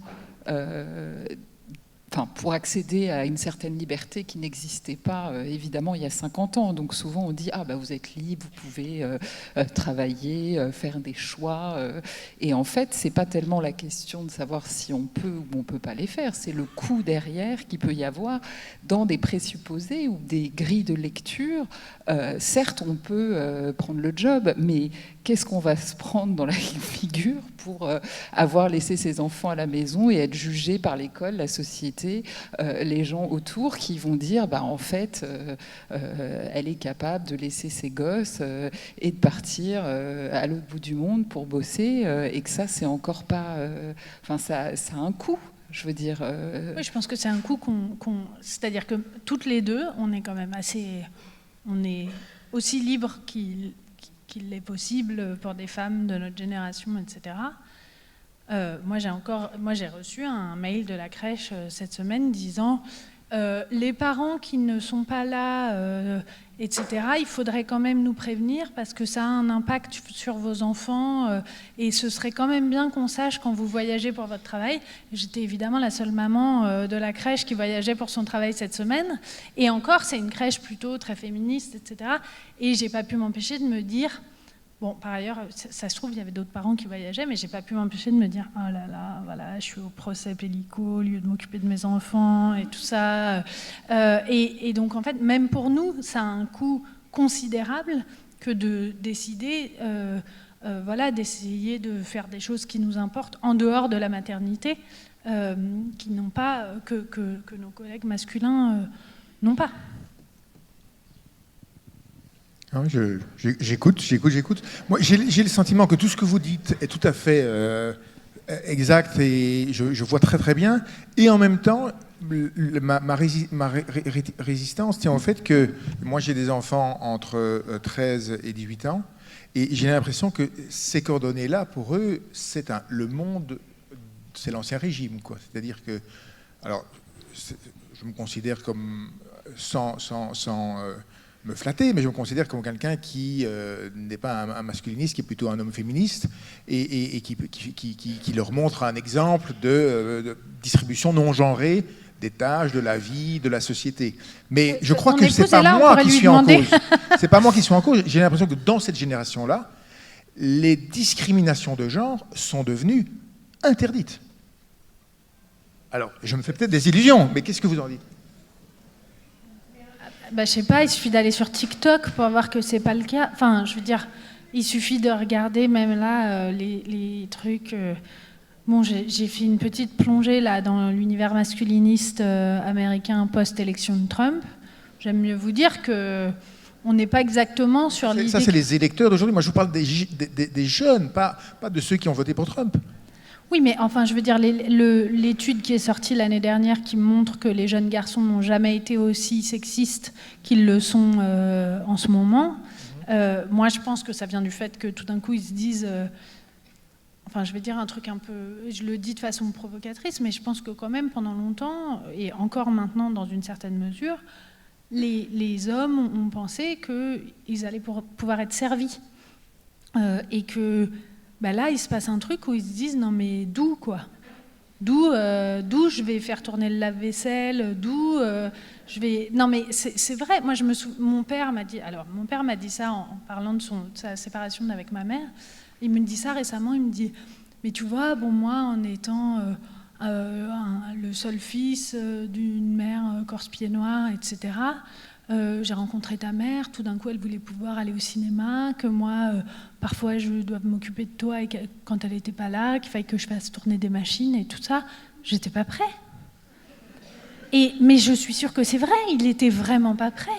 pour accéder à une certaine liberté qui n'existait pas, évidemment, il y a 50 ans. Donc souvent, on dit « vous êtes libre, vous pouvez travailler, faire des choix. » Et en fait, c'est pas tellement la question de savoir si on peut ou on peut pas les faire, c'est le coût derrière qu'il peut y avoir dans des présupposés ou des grilles de lecture. Certes, on peut prendre le job, mais qu'est-ce qu'on va se prendre dans la figure pour avoir laissé ses enfants à la maison et être jugé par l'école, la société, les gens autour qui vont dire en fait, elle est capable de laisser ses gosses et de partir à l'autre bout du monde pour bosser, et que ça, c'est encore pas... ça a un coût. Je veux dire... Oui, je pense que c'est un coût c'est-à-dire que toutes les deux, on est quand même on est aussi libre qu'il est possible pour des femmes de notre génération, etc. Moi, j'ai reçu un mail de la crèche cette semaine disant les parents qui ne sont pas là, etc., il faudrait quand même nous prévenir parce que ça a un impact sur vos enfants et ce serait quand même bien qu'on sache quand vous voyagez pour votre travail. J'étais évidemment la seule maman de la crèche qui voyageait pour son travail cette semaine. Et encore, c'est une crèche plutôt très féministe, etc. Et j'ai pas pu m'empêcher de me dire... Bon, par ailleurs, ça se trouve, il y avait d'autres parents qui voyageaient, mais j'ai pas pu m'empêcher de me dire « oh là là, voilà, je suis au procès Pellico au lieu de m'occuper de mes enfants et tout ça ». Et donc, en fait, même pour nous, ça a un coût considérable que de décider, d'essayer de faire des choses qui nous importent en dehors de la maternité, qui n'ont pas, que nos collègues masculins n'ont pas. J'écoute. Moi, j'ai le sentiment que tout ce que vous dites est tout à fait exact et je vois très très bien. Et en même temps, ma résistance tient au fait que moi j'ai des enfants entre 13 et 18 ans et j'ai l'impression que ces coordonnées-là, pour eux, c'est le monde, c'est l'ancien régime, quoi. C'est-à-dire que, alors, je me considère comme sans me flatter, mais je me considère comme quelqu'un qui n'est pas un masculiniste, qui est plutôt un homme féministe et qui leur montre un exemple de distribution non genrée des tâches, de la vie, de la société. Mais je crois que c'est pas moi qui suis en cause. C'est pas moi qui suis en cause. J'ai l'impression que dans cette génération-là, les discriminations de genre sont devenues interdites. Alors, je me fais peut-être des illusions, mais qu'est-ce que vous en dites ? Je sais pas, il suffit d'aller sur TikTok pour voir que c'est pas le cas. Enfin, je veux dire, il suffit de regarder même là les trucs. Bon, j'ai fait une petite plongée là dans l'univers masculiniste américain post-élection de Trump. J'aime mieux vous dire que on n'est pas exactement sur l'idée. Ça, c'est les électeurs d'aujourd'hui. Moi, je vous parle des jeunes, pas de ceux qui ont voté pour Trump. Oui, mais enfin, je veux dire, l'étude qui est sortie l'année dernière qui montre que les jeunes garçons n'ont jamais été aussi sexistes qu'ils le sont en ce moment. Moi, je pense que ça vient du fait que tout d'un coup, ils se disent... Enfin, je vais dire un truc un peu... Je le dis de façon provocatrice, mais je pense que quand même, pendant longtemps, et encore maintenant dans une certaine mesure, les hommes ont pensé qu'ils allaient pouvoir être servis. Et que... là, il se passe un truc où ils se disent « non mais d'où quoi ? D'où je vais faire tourner le lave-vaisselle ? D'où je vais... » Non mais c'est vrai, moi mon père m'a dit ça en parlant de sa séparation avec ma mère. Il me dit ça récemment, il me dit « mais tu vois, bon moi en étant le seul fils d'une mère corse-pied noir, etc., j'ai rencontré ta mère, tout d'un coup elle voulait pouvoir aller au cinéma, que moi parfois je dois m'occuper de toi et quand elle n'était pas là, qu'il fallait que je fasse tourner des machines et tout ça, j'étais pas prêt. Mais je suis sûre que c'est vrai, il était vraiment pas prêt.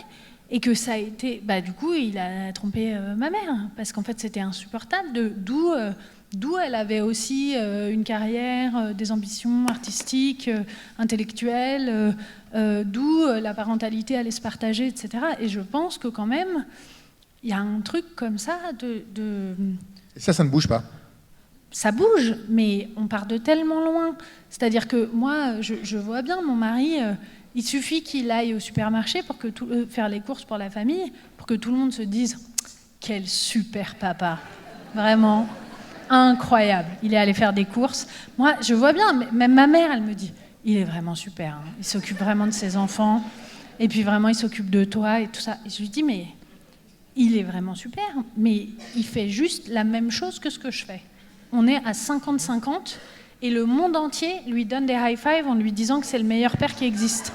Et que ça a été... du coup, il a trompé ma mère, parce qu'en fait, c'était insupportable, d'où elle avait aussi une carrière, des ambitions artistiques, intellectuelles, d'où la parentalité allait se partager, etc. Et je pense que quand même, il y a un truc comme ça Et ça ne bouge pas. Ça bouge, mais on part de tellement loin. C'est-à-dire que moi, je vois bien mon mari... il suffit qu'il aille au supermarché pour faire les courses pour la famille, pour que tout le monde se dise « Quel super papa !» Vraiment, incroyable. Il est allé faire des courses. Moi, je vois bien, même ma mère, elle me dit « Il est vraiment super, hein. Il s'occupe vraiment de ses enfants, et puis vraiment, il s'occupe de toi et tout ça. » Et je lui dis « Mais il est vraiment super, mais il fait juste la même chose que ce que je fais. On est à 50-50. » Et le monde entier lui donne des high five en lui disant que c'est le meilleur père qui existe.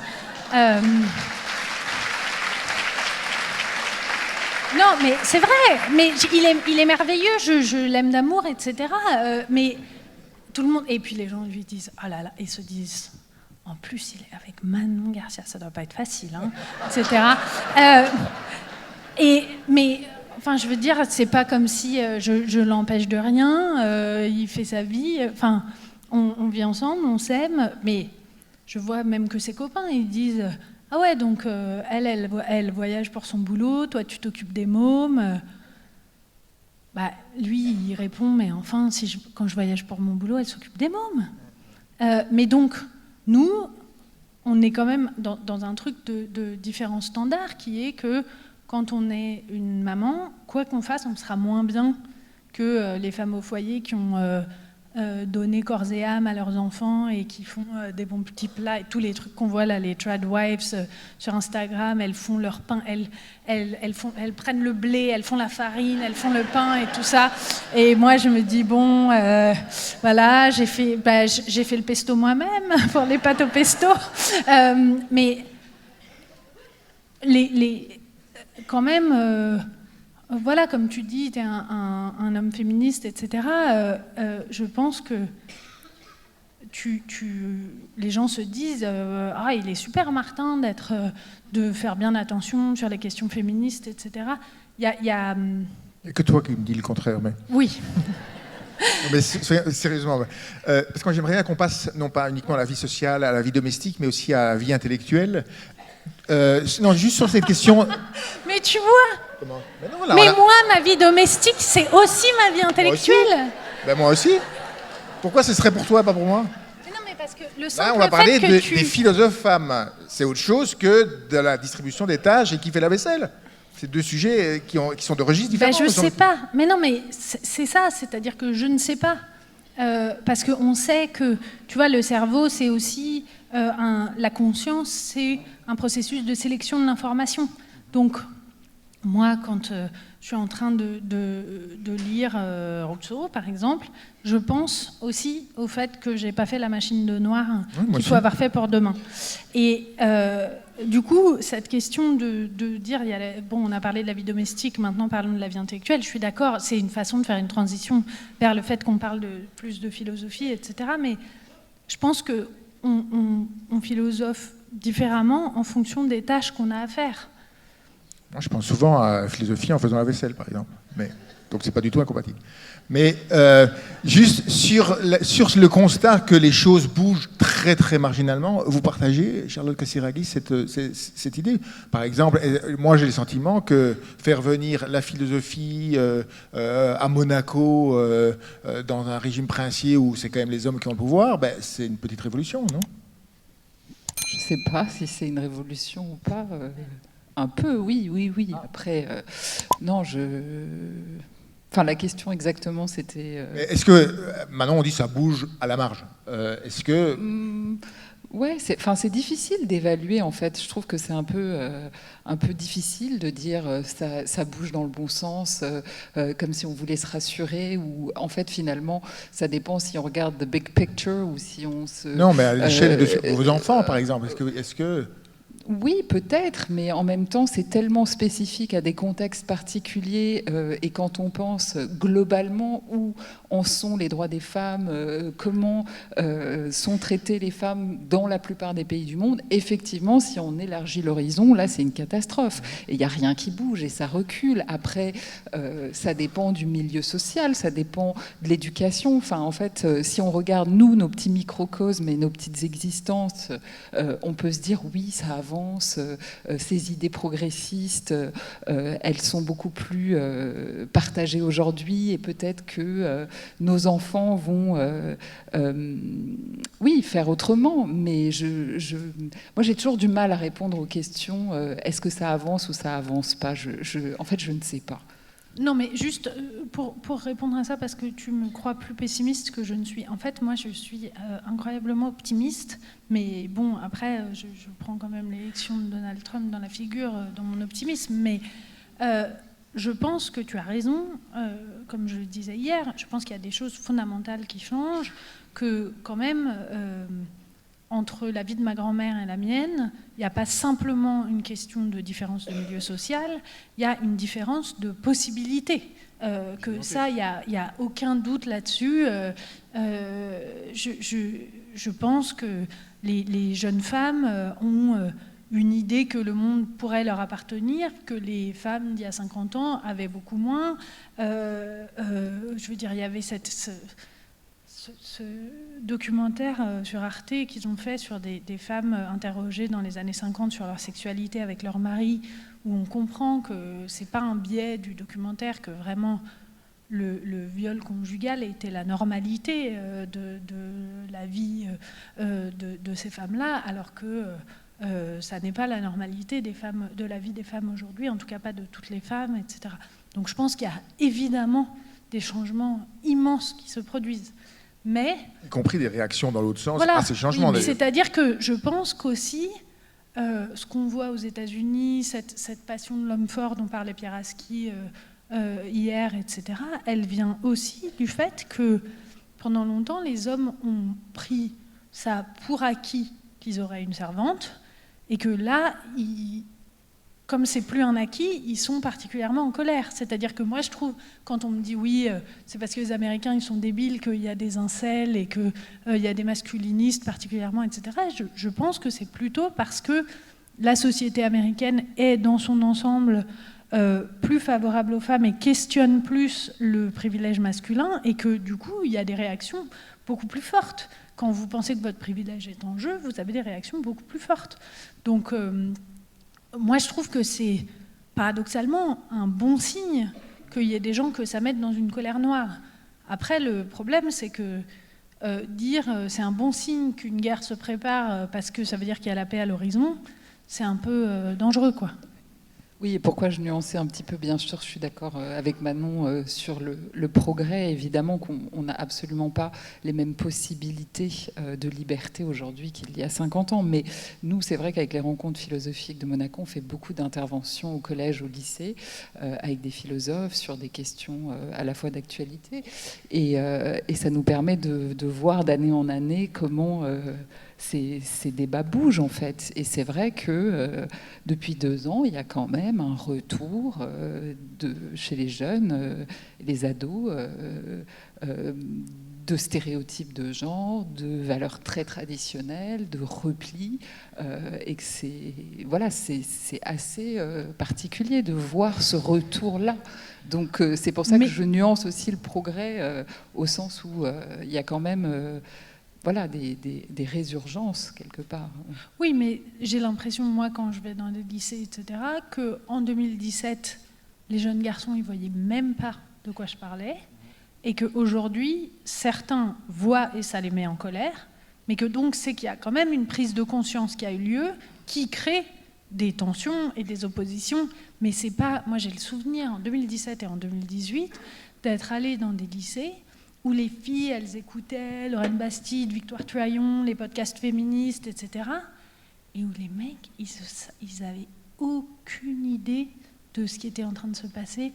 Non, mais c'est vrai. Mais il est merveilleux. Je l'aime d'amour, etc. Mais tout le monde. Et puis les gens lui disent oh là là, et se disent en plus il est avec Manon Garcia, ça doit pas être facile, hein, etc. Mais enfin, je veux dire, c'est pas comme si je l'empêche de rien. Il fait sa vie. Enfin. On vit ensemble, on s'aime, mais je vois même que ses copains, ils disent « Ah ouais, donc elle voyage pour son boulot, toi tu t'occupes des mômes. » Lui, il répond « Mais enfin, quand je voyage pour mon boulot, elle s'occupe des mômes. » Mais donc, nous, on est quand même dans un truc de différents standards qui est que quand on est une maman, quoi qu'on fasse, on sera moins bien que les femmes au foyer qui ont... donner corps et âme à leurs enfants et qui font des bons petits plats et tous les trucs qu'on voit là, les trad wives sur Instagram, elles font leur pain, elles prennent le blé, elles font la farine, elles font le pain et tout ça. Et moi je me dis bon, voilà, j'ai fait le pesto moi-même pour les pâtes au pesto, mais quand même. Voilà, comme tu dis, tu es un homme féministe, etc. Je pense que les gens se disent ah, il est super Martin de faire bien attention sur les questions féministes, etc. Il y a que toi qui me dis le contraire, mais... Oui. Non, mais sérieusement, parce que j'aimerais bien qu'on passe non pas uniquement à la vie sociale, à la vie domestique, mais aussi à la vie intellectuelle. Non, juste sur cette question... Mais tu vois mais moi, ma vie domestique, c'est aussi ma vie intellectuelle. Moi aussi. Pourquoi ce serait pour toi, pas pour moi? Mais non, mais parce que le simple on va parler fait que des philosophes femmes. C'est autre chose que de la distribution des tâches et qui fait la vaisselle. C'est deux sujets qui sont de registres différents. Je ne sais pas. Mais non, mais c'est ça. C'est-à-dire que je ne sais pas. Parce qu'on sait que, tu vois, le cerveau, c'est aussi... la conscience, c'est un processus de sélection de l'information. Donc... Moi, quand je suis en train de lire Rousseau, par exemple, je pense aussi au fait que je n'ai pas fait la machine de noir qu'il faut avoir fait pour demain. Et du coup, cette question de dire, on a parlé de la vie domestique, maintenant parlons de la vie intellectuelle, je suis d'accord, c'est une façon de faire une transition vers le fait qu'on parle plus de philosophie, etc. Mais je pense qu'on philosophe différemment en fonction des tâches qu'on a à faire. Moi, je pense souvent à la philosophie en faisant la vaisselle, par exemple. Donc, c'est pas du tout incompatible. Mais juste sur le constat que les choses bougent très, très marginalement, vous partagez, Charlotte Casiraghi, cette idée? Par exemple, moi, j'ai le sentiment que faire venir la philosophie à Monaco, dans un régime princier où c'est quand même les hommes qui ont le pouvoir, c'est une petite révolution, non? Je ne sais pas si c'est une révolution ou pas. Un peu, oui. Après, non, Enfin, la question exactement, c'était... Est-ce que, maintenant on dit ça bouge à la marge, est-ce que... Ouais, c'est difficile d'évaluer, en fait. Je trouve que c'est un peu difficile de dire ça bouge dans le bon sens, comme si on voulait se rassurer, ou en fait, finalement, ça dépend si on regarde the big picture ou si on se... Non, mais à l'échelle de vos enfants, par exemple, est-ce que... Oui, peut-être, mais en même temps, c'est tellement spécifique à des contextes particuliers. Et quand on pense globalement où en sont les droits des femmes, comment sont traitées les femmes dans la plupart des pays du monde, effectivement, si on élargit l'horizon, là, c'est une catastrophe. Et il n'y a rien qui bouge et ça recule. Après, ça dépend du milieu social, ça dépend de l'éducation. Enfin, en fait, si on regarde, nous, nos petits microcosmes et nos petites existences, on peut se dire, oui, ça avance. Ces idées progressistes, elles sont beaucoup plus partagées aujourd'hui et peut-être que nos enfants vont oui, faire autrement. Mais moi, j'ai toujours du mal à répondre aux questions est-ce que ça avance ou ça avance pas. En fait, je ne sais pas. Non, mais juste pour répondre à ça, parce que tu me crois plus pessimiste que je ne suis. En fait, moi, je suis incroyablement optimiste. Mais bon, après, je prends quand même l'élection de Donald Trump dans la figure, dans mon optimisme. Mais je pense que tu as raison. Comme je le disais hier, je pense qu'il y a des choses fondamentales qui changent. Que quand même... entre la vie de ma grand-mère et la mienne, il n'y a pas simplement une question de différence de milieu social, il y a une différence de possibilité. Que ça, il n'y a aucun doute là-dessus. Je pense que les jeunes femmes ont une idée que le monde pourrait leur appartenir, que les femmes d'il y a 50 ans avaient beaucoup moins. Je veux dire, il y avait ce documentaire sur Arte qu'ils ont fait sur des femmes interrogées dans les années 50 sur leur sexualité avec leur mari, où on comprend que c'est pas un biais du documentaire, que vraiment le viol conjugal était la normalité de la vie de ces femmes-là, alors que ça n'est pas la normalité de la vie des femmes aujourd'hui, en tout cas pas de toutes les femmes, etc. Donc je pense qu'il y a évidemment des changements immenses qui se produisent. Mais, y compris des réactions dans l'autre sens voilà, à ces changements. Oui, c'est-à-dire que je pense qu'aussi, ce qu'on voit aux États-Unis, cette passion de l'homme fort dont parlait Pierre Aski hier, etc., elle vient aussi du fait que pendant longtemps, les hommes ont pris ça pour acquis qu'ils auraient une servante, et que là, comme c'est plus un acquis, ils sont particulièrement en colère. C'est-à-dire que moi, je trouve, quand on me dit oui, c'est parce que les Américains, ils sont débiles, qu'il y a des incels et qu'il y a des masculinistes particulièrement, etc., je pense que c'est plutôt parce que la société américaine est, dans son ensemble, plus favorable aux femmes et questionne plus le privilège masculin, et que, du coup, il y a des réactions beaucoup plus fortes. Quand vous pensez que votre privilège est en jeu, vous avez des réactions beaucoup plus fortes. Donc... moi, je trouve que c'est paradoxalement un bon signe qu'il y ait des gens que ça mette dans une colère noire. Après, le problème, c'est que dire c'est un bon signe qu'une guerre se prépare parce que ça veut dire qu'il y a la paix à l'horizon, c'est un peu dangereux, quoi. Oui, et pourquoi je nuançais un petit peu, bien sûr, je suis d'accord avec Manon sur le progrès. Évidemment qu'on n'a absolument pas les mêmes possibilités de liberté aujourd'hui qu'il y a 50 ans. Mais nous, c'est vrai qu'avec les rencontres philosophiques de Monaco, on fait beaucoup d'interventions au collège, au lycée, avec des philosophes sur des questions à la fois d'actualité. Et ça nous permet de voir d'année en année comment... Ces débats bougent en fait. Et c'est vrai que depuis 2 ans, il y a quand même un retour chez les jeunes, les ados, de stéréotypes de genre, de valeurs très traditionnelles, de repli. Et que c'est assez particulier de voir ce retour-là. Donc c'est pour ça que je nuance aussi le progrès au sens où il y a quand même... voilà, des résurgences, quelque part. Oui, mais j'ai l'impression, moi, quand je vais dans les lycées, etc., qu'en 2017, les jeunes garçons, ils ne voyaient même pas de quoi je parlais, et qu'aujourd'hui, certains voient et ça les met en colère, mais que donc c'est qu'il y a quand même une prise de conscience qui a eu lieu, qui crée des tensions et des oppositions, mais c'est pas... Moi, j'ai le souvenir, en 2017 et en 2018, d'être allée dans des lycées où les filles, elles écoutaient Lorraine Bastide, Victoire Tuaillon, les podcasts féministes, etc. Et où les mecs, ils avaient aucune idée de ce qui était en train de se passer,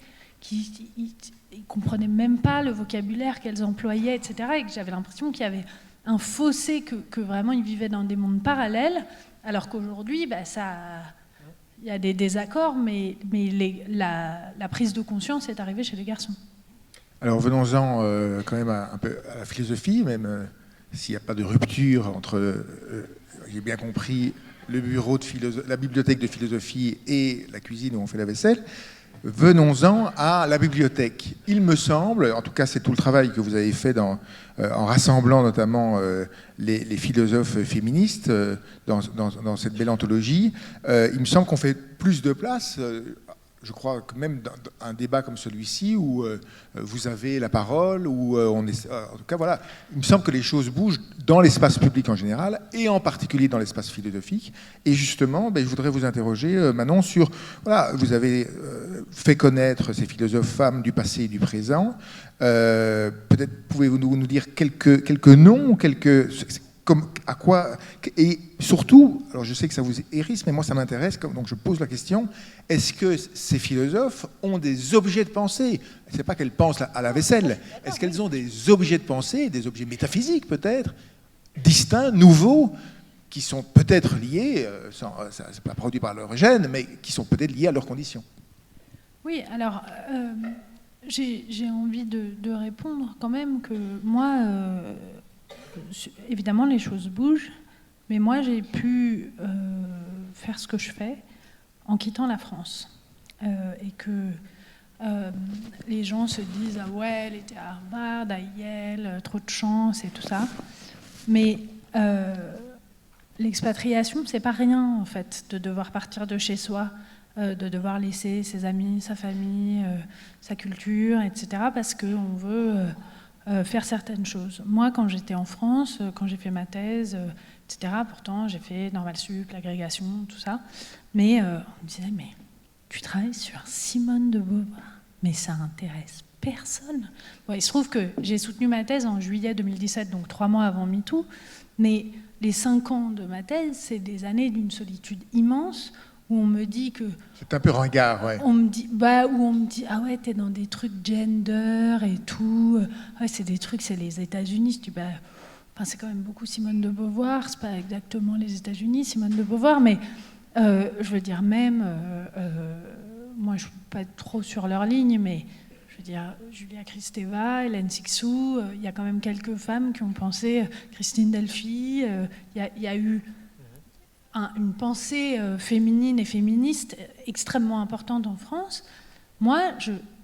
ils comprenaient même pas le vocabulaire qu'elles employaient, etc. Et que j'avais l'impression qu'il y avait un fossé, que vraiment ils vivaient dans des mondes parallèles, Alors qu'aujourd'hui, il y a des désaccords, mais la prise de conscience est arrivée chez les garçons. Alors venons-en quand même un peu à la philosophie, même s'il n'y a pas de rupture entre, j'ai bien compris, le bureau de la bibliothèque de philosophie et la cuisine où on fait la vaisselle. Venons-en à la bibliothèque. Il me semble, en tout cas c'est tout le travail que vous avez fait en rassemblant notamment les philosophes féministes dans cette belle anthologie, il me semble qu'on fait plus de place. Je crois que même dans un débat comme celui-ci, où vous avez la parole, où en tout cas, voilà, il me semble que les choses bougent dans l'espace public en général, et en particulier dans l'espace philosophique. Et justement, je voudrais vous interroger, Manon, sur, voilà, vous avez fait connaître ces philosophes femmes du passé et du présent. Peut-être pouvez-vous nous dire quelques noms, à quoi, et surtout, alors je sais que ça vous hérisse, mais moi ça m'intéresse, donc je pose la question, est-ce que ces philosophes ont des objets de pensée? C'est pas qu'elles pensent à la vaisselle, est-ce qu'elles ont des objets de pensée, des objets métaphysiques peut-être, distincts, nouveaux, qui sont peut-être liés, ça c'est pas produit par leur gène, mais qui sont peut-être liés à leurs conditions? Oui, alors j'ai envie de répondre quand même que moi... évidemment, les choses bougent, mais moi, j'ai pu faire ce que je fais en quittant la France. Et que les gens se disent « Ah ouais, elle était à Harvard, à Yale, trop de chance et tout ça ». Mais l'expatriation, c'est pas rien, en fait, de devoir partir de chez soi, de devoir laisser ses amis, sa famille, sa culture, etc., parce qu'on veut... faire certaines choses. Moi, quand j'étais en France, quand j'ai fait ma thèse, etc., pourtant, j'ai fait Normal Sup, l'agrégation, tout ça, mais on me disait, mais tu travailles sur Simone de Beauvoir, mais ça intéresse personne. Bon, il se trouve que j'ai soutenu ma thèse en juillet 2017, donc 3 mois avant MeToo, mais les 5 ans de ma thèse, c'est des années d'une solitude immense, où on me dit que... C'est un peu ringard, ouais. Où on me dit, ah ouais, t'es dans des trucs gender et tout. Ouais, c'est des trucs, c'est les États-Unis. Je dis, c'est quand même beaucoup Simone de Beauvoir. C'est pas exactement les États-Unis, Simone de Beauvoir, mais je veux dire, même, moi, je suis pas trop sur leur ligne, mais je veux dire, Julia Kristeva, Hélène Sixou, il y a quand même quelques femmes qui ont pensé, Christine Delphi, il y a eu... une pensée féminine et féministe extrêmement importante en France. Moi,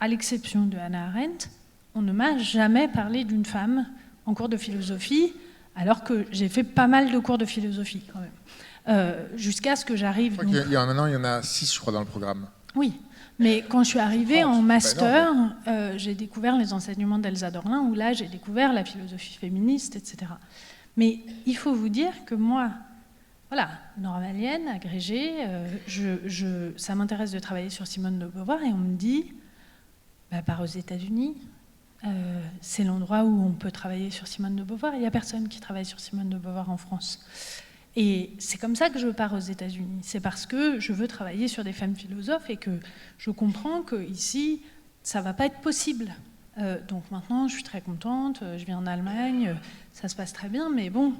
à l'exception de Hannah Arendt, on ne m'a jamais parlé d'une femme en cours de philosophie, alors que j'ai fait pas mal de cours de philosophie quand même. Jusqu'à ce que j'arrive... Il y en a 6, je crois, dans le programme. Oui, mais quand je suis arrivée en master, j'ai découvert les enseignements d'Elsa Dorlin, où là, j'ai découvert la philosophie féministe, etc. Mais il faut vous dire que moi... Voilà, normalienne, agrégée, ça m'intéresse de travailler sur Simone de Beauvoir et on me dit, part aux États-Unis, c'est l'endroit où on peut travailler sur Simone de Beauvoir. Il n'y a personne qui travaille sur Simone de Beauvoir en France. Et c'est comme ça que je pars aux États-Unis. C'est parce que je veux travailler sur des femmes philosophes et que je comprends qu'ici, ça ne va pas être possible. Donc maintenant, je suis très contente, je viens en Allemagne, ça se passe très bien, mais bon...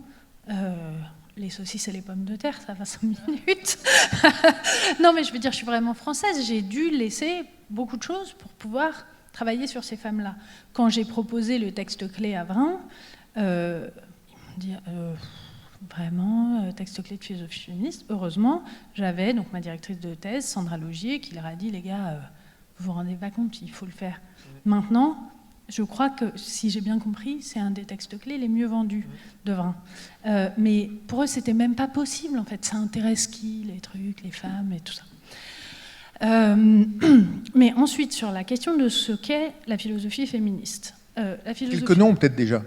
les saucisses et les pommes de terre, ça va 5 minutes. Non, mais je veux dire, je suis vraiment française. J'ai dû laisser beaucoup de choses pour pouvoir travailler sur ces femmes-là. Quand j'ai proposé le texte clé à Vrin, ils m'ont dit, vraiment, texte clé de philosophie féministe. Heureusement, j'avais donc ma directrice de thèse, Sandra Logier, qui leur a dit, les gars, vous vous rendez pas compte, il faut le faire. Maintenant, je crois que, si j'ai bien compris, c'est un des textes clés les mieux vendus de Vrin. Mais pour eux, c'était même pas possible, en fait. Ça intéresse qui, les trucs, les femmes et tout ça. Mais ensuite, sur la question de ce qu'est la philosophie féministe. Quelques noms, peut-être déjà,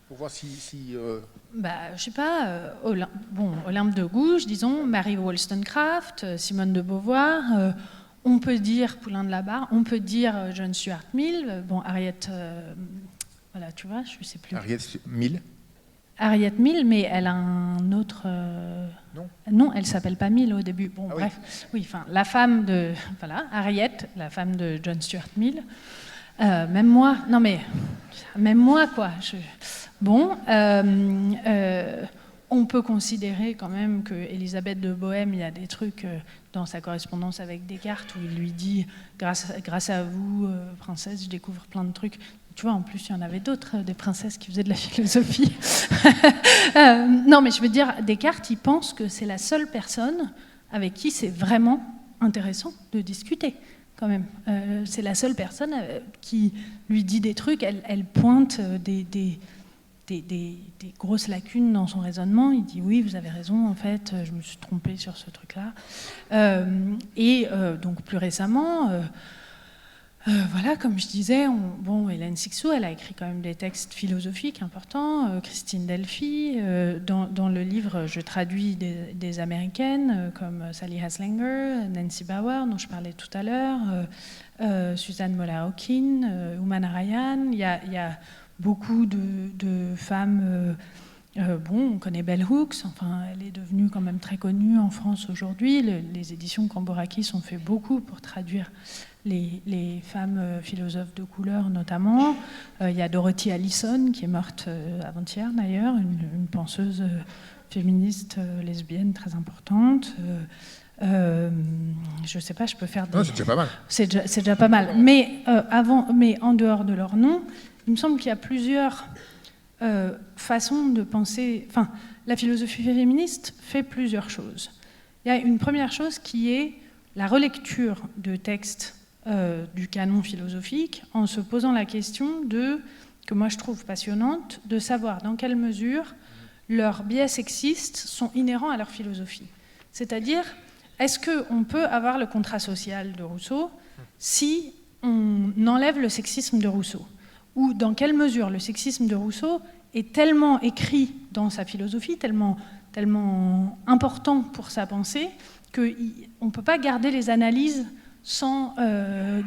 pour voir si je sais pas, Olympe de Gouges, disons, Mary Wollstonecraft, Simone de Beauvoir... on peut dire Poulain de la Barre, on peut dire John Stuart Mill, Harriet, voilà, tu vois, je sais plus. Harriet Mill, mais elle a un autre... Non, elle s'appelle pas Mill au début. Bon, bref, oui, enfin, la femme de... Voilà, Harriet, la femme de John Stuart Mill. Même moi, quoi. on peut considérer quand même qu'Élisabeth de Bohème, il y a des trucs dans sa correspondance avec Descartes où il lui dit « Grâce à vous, princesse, je découvre plein de trucs ». Tu vois, en plus, il y en avait d'autres, des princesses qui faisaient de la philosophie. Non, mais je veux dire, Descartes, il pense que c'est la seule personne avec qui c'est vraiment intéressant de discuter, quand même. C'est la seule personne qui lui dit des trucs, elle pointe des grosses lacunes dans son raisonnement. Il dit oui, vous avez raison, en fait, je me suis trompée sur ce truc-là. Donc plus récemment, voilà, comme je disais, Hélène Cixous, elle a écrit quand même des textes philosophiques importants. Christine Delphi, dans le livre, je traduis des américaines comme Sally Haslinger, Nancy Bauer, dont je parlais tout à l'heure, Suzanne Moller-Hawkins, Ouman Narayan. Il y a beaucoup de femmes. On connaît Bell Hooks, enfin, elle est devenue quand même très connue en France aujourd'hui. Les éditions Cambourakis ont fait beaucoup pour traduire les femmes philosophes de couleur notamment. Il y a Dorothy Allison qui est morte avant-hier d'ailleurs, une penseuse féministe lesbienne très importante. Je ne sais pas, je peux faire des... Non, c'est déjà pas mal. C'est déjà pas mal. Mais en dehors de leur nom, il me semble qu'il y a plusieurs façons de penser... Enfin, la philosophie féministe fait plusieurs choses. Il y a une première chose qui est la relecture de textes du canon philosophique en se posant la question que moi je trouve passionnante, de savoir dans quelle mesure leurs biais sexistes sont inhérents à leur philosophie. C'est-à-dire, est-ce qu'on peut avoir le contrat social de Rousseau si on enlève le sexisme de Rousseau ? Ou dans quelle mesure le sexisme de Rousseau est tellement écrit dans sa philosophie, tellement important pour sa pensée, qu'on ne peut pas garder les analyses sans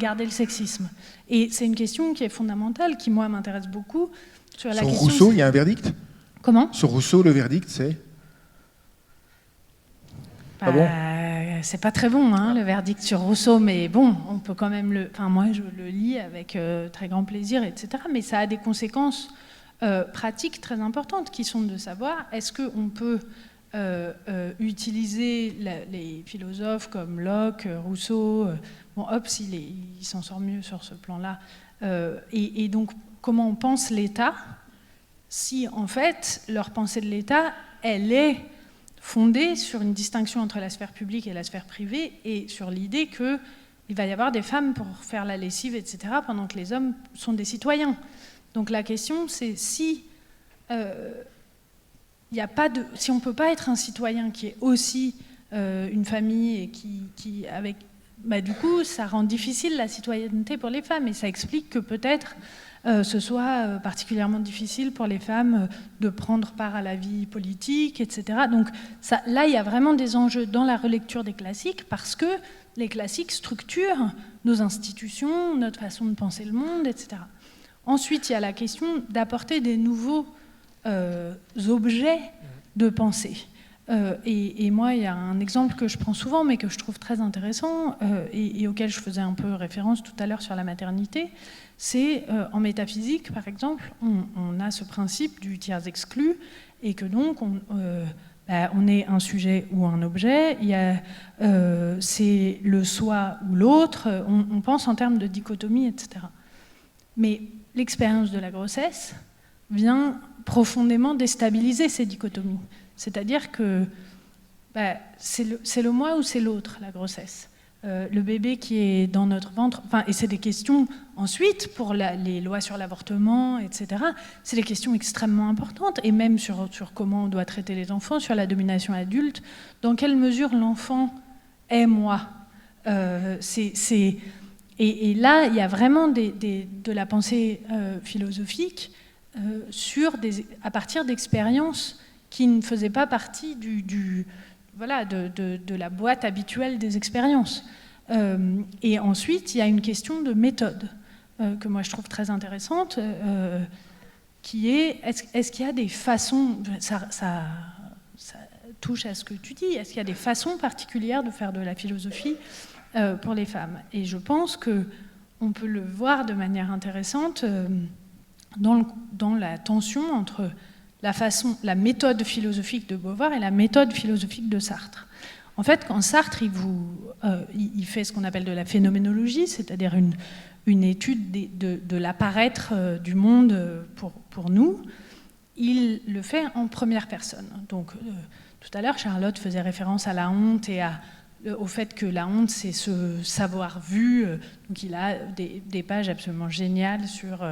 garder le sexisme. Et c'est une question qui est fondamentale, qui, moi, m'intéresse beaucoup. Sur Rousseau, il y a un verdict ? Comment ? Sur Rousseau, le verdict, c'est ? Ah bon ? C'est pas très bon, hein, le verdict sur Rousseau, mais bon, on peut quand même Enfin, moi, je le lis avec très grand plaisir, etc. Mais ça a des conséquences pratiques très importantes, qui sont de savoir, est-ce qu'on peut utiliser les philosophes comme Locke, Rousseau, Hobbes, il s'en sort mieux sur ce plan-là, et donc comment on pense l'État, si en fait leur pensée de l'État, elle est fondée sur une distinction entre la sphère publique et la sphère privée, et sur l'idée qu'il va y avoir des femmes pour faire la lessive, etc., pendant que les hommes sont des citoyens. Donc la question, c'est si si on ne peut pas être un citoyen qui est aussi une famille et qui avec, du coup, ça rend difficile la citoyenneté pour les femmes, et ça explique que peut-être ce soit particulièrement difficile pour les femmes de prendre part à la vie politique, etc. Donc là, il y a vraiment des enjeux dans la relecture des classiques, parce que les classiques structurent nos institutions, notre façon de penser le monde, etc. Ensuite, il y a la question d'apporter des nouveaux objets de pensée. Et moi, il y a un exemple que je prends souvent, mais que je trouve très intéressant, et auquel je faisais un peu référence tout à l'heure sur la maternité, c'est en métaphysique, par exemple, on a ce principe du tiers exclu, et que donc on est un sujet ou un objet, c'est le soi ou l'autre, on pense en termes de dichotomie, etc. Mais l'expérience de la grossesse vient profondément déstabiliser ces dichotomies. C'est-à-dire que c'est le moi ou c'est l'autre, la grossesse. Le bébé qui est dans notre ventre, et c'est des questions, ensuite, pour les lois sur l'avortement, etc., c'est des questions extrêmement importantes, et même sur comment on doit traiter les enfants, sur la domination adulte, dans quelle mesure l'enfant est moi. Et là, il y a vraiment de la pensée philosophique à partir d'expériences qui ne faisaient pas partie de la boîte habituelle des expériences. Et ensuite, il y a une question de méthode que moi je trouve très intéressante, qui est, est-ce qu'il y a des façons, ça touche à ce que tu dis, est-ce qu'il y a des façons particulières de faire de la philosophie pour les femmes? Et je pense qu'on peut le voir de manière intéressante dans la tension entre la méthode philosophique de Beauvoir et la méthode philosophique de Sartre. En fait, quand Sartre il fait ce qu'on appelle de la phénoménologie, c'est-à-dire une étude de l'apparaître du monde pour nous, il le fait en première personne. Donc, tout à l'heure, Charlotte faisait référence à la honte et au fait que la honte, c'est ce savoir-vu. Donc, il a des pages absolument géniales sur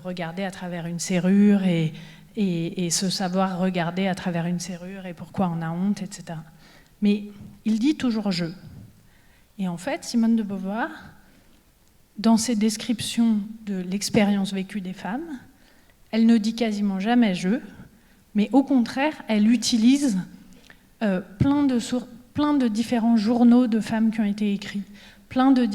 regarder à travers une serrure et ce savoir regarder à travers une serrure et pourquoi on a honte, etc. Mais il dit toujours « je ». Et en fait, Simone de Beauvoir, dans ses descriptions de l'expérience vécue des femmes, elle ne dit quasiment jamais « je », mais au contraire, elle utilise plein de différents journaux de femmes qui ont été écrits, plein de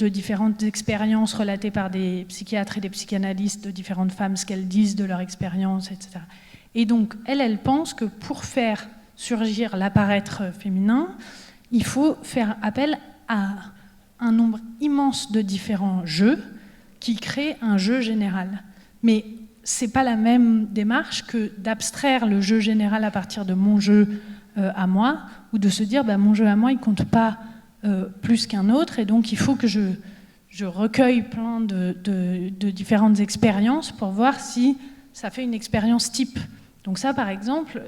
différentes expériences relatées par des psychiatres et des psychanalystes de différentes femmes, ce qu'elles disent de leur expérience, etc. Et donc, elle pense que pour faire surgir l'apparaître féminin, il faut faire appel à un nombre immense de différents jeux qui créent un jeu général. Mais ce n'est pas la même démarche que d'abstraire le jeu général à partir de mon jeu à moi, ou de se dire mon jeu à moi, il ne compte pas plus qu'un autre, et donc il faut que je recueille plein de différentes expériences pour voir si ça fait une expérience type. Donc ça, par exemple,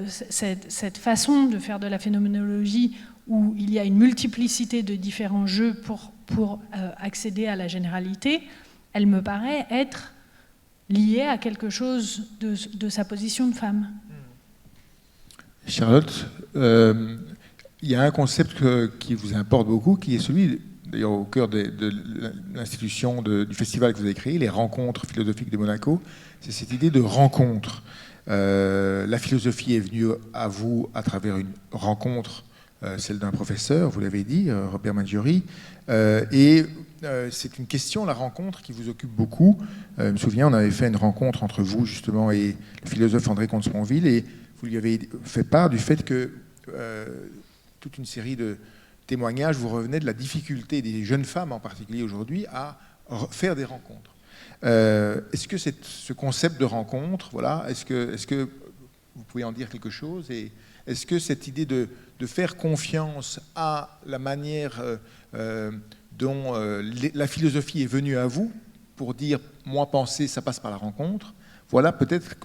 cette façon de faire de la phénoménologie où il y a une multiplicité de différents jeux pour accéder à la généralité, elle me paraît être liée à quelque chose de sa position de femme. Charlotte, il y a un concept qui vous importe beaucoup, qui est celui, d'ailleurs au cœur de l'institution du festival que vous avez créé, les rencontres philosophiques de Monaco, c'est cette idée de rencontre. La philosophie est venue à vous à travers une rencontre, celle d'un professeur, vous l'avez dit, Robert Maggiori, et c'est une question, la rencontre, qui vous occupe beaucoup. Je me souviens, on avait fait une rencontre entre vous, justement, et le philosophe André Comte-Sponville, et vous lui avez fait part du fait que toute une série de témoignages vous revenaient de la difficulté des jeunes femmes, en particulier aujourd'hui, à faire des rencontres. Est-ce que ce concept de rencontre, voilà, est-ce que vous pouvez en dire quelque chose, et est-ce que cette idée de faire confiance à la manière dont la philosophie est venue à vous pour dire « moi penser, ça passe par la rencontre », voilà peut-être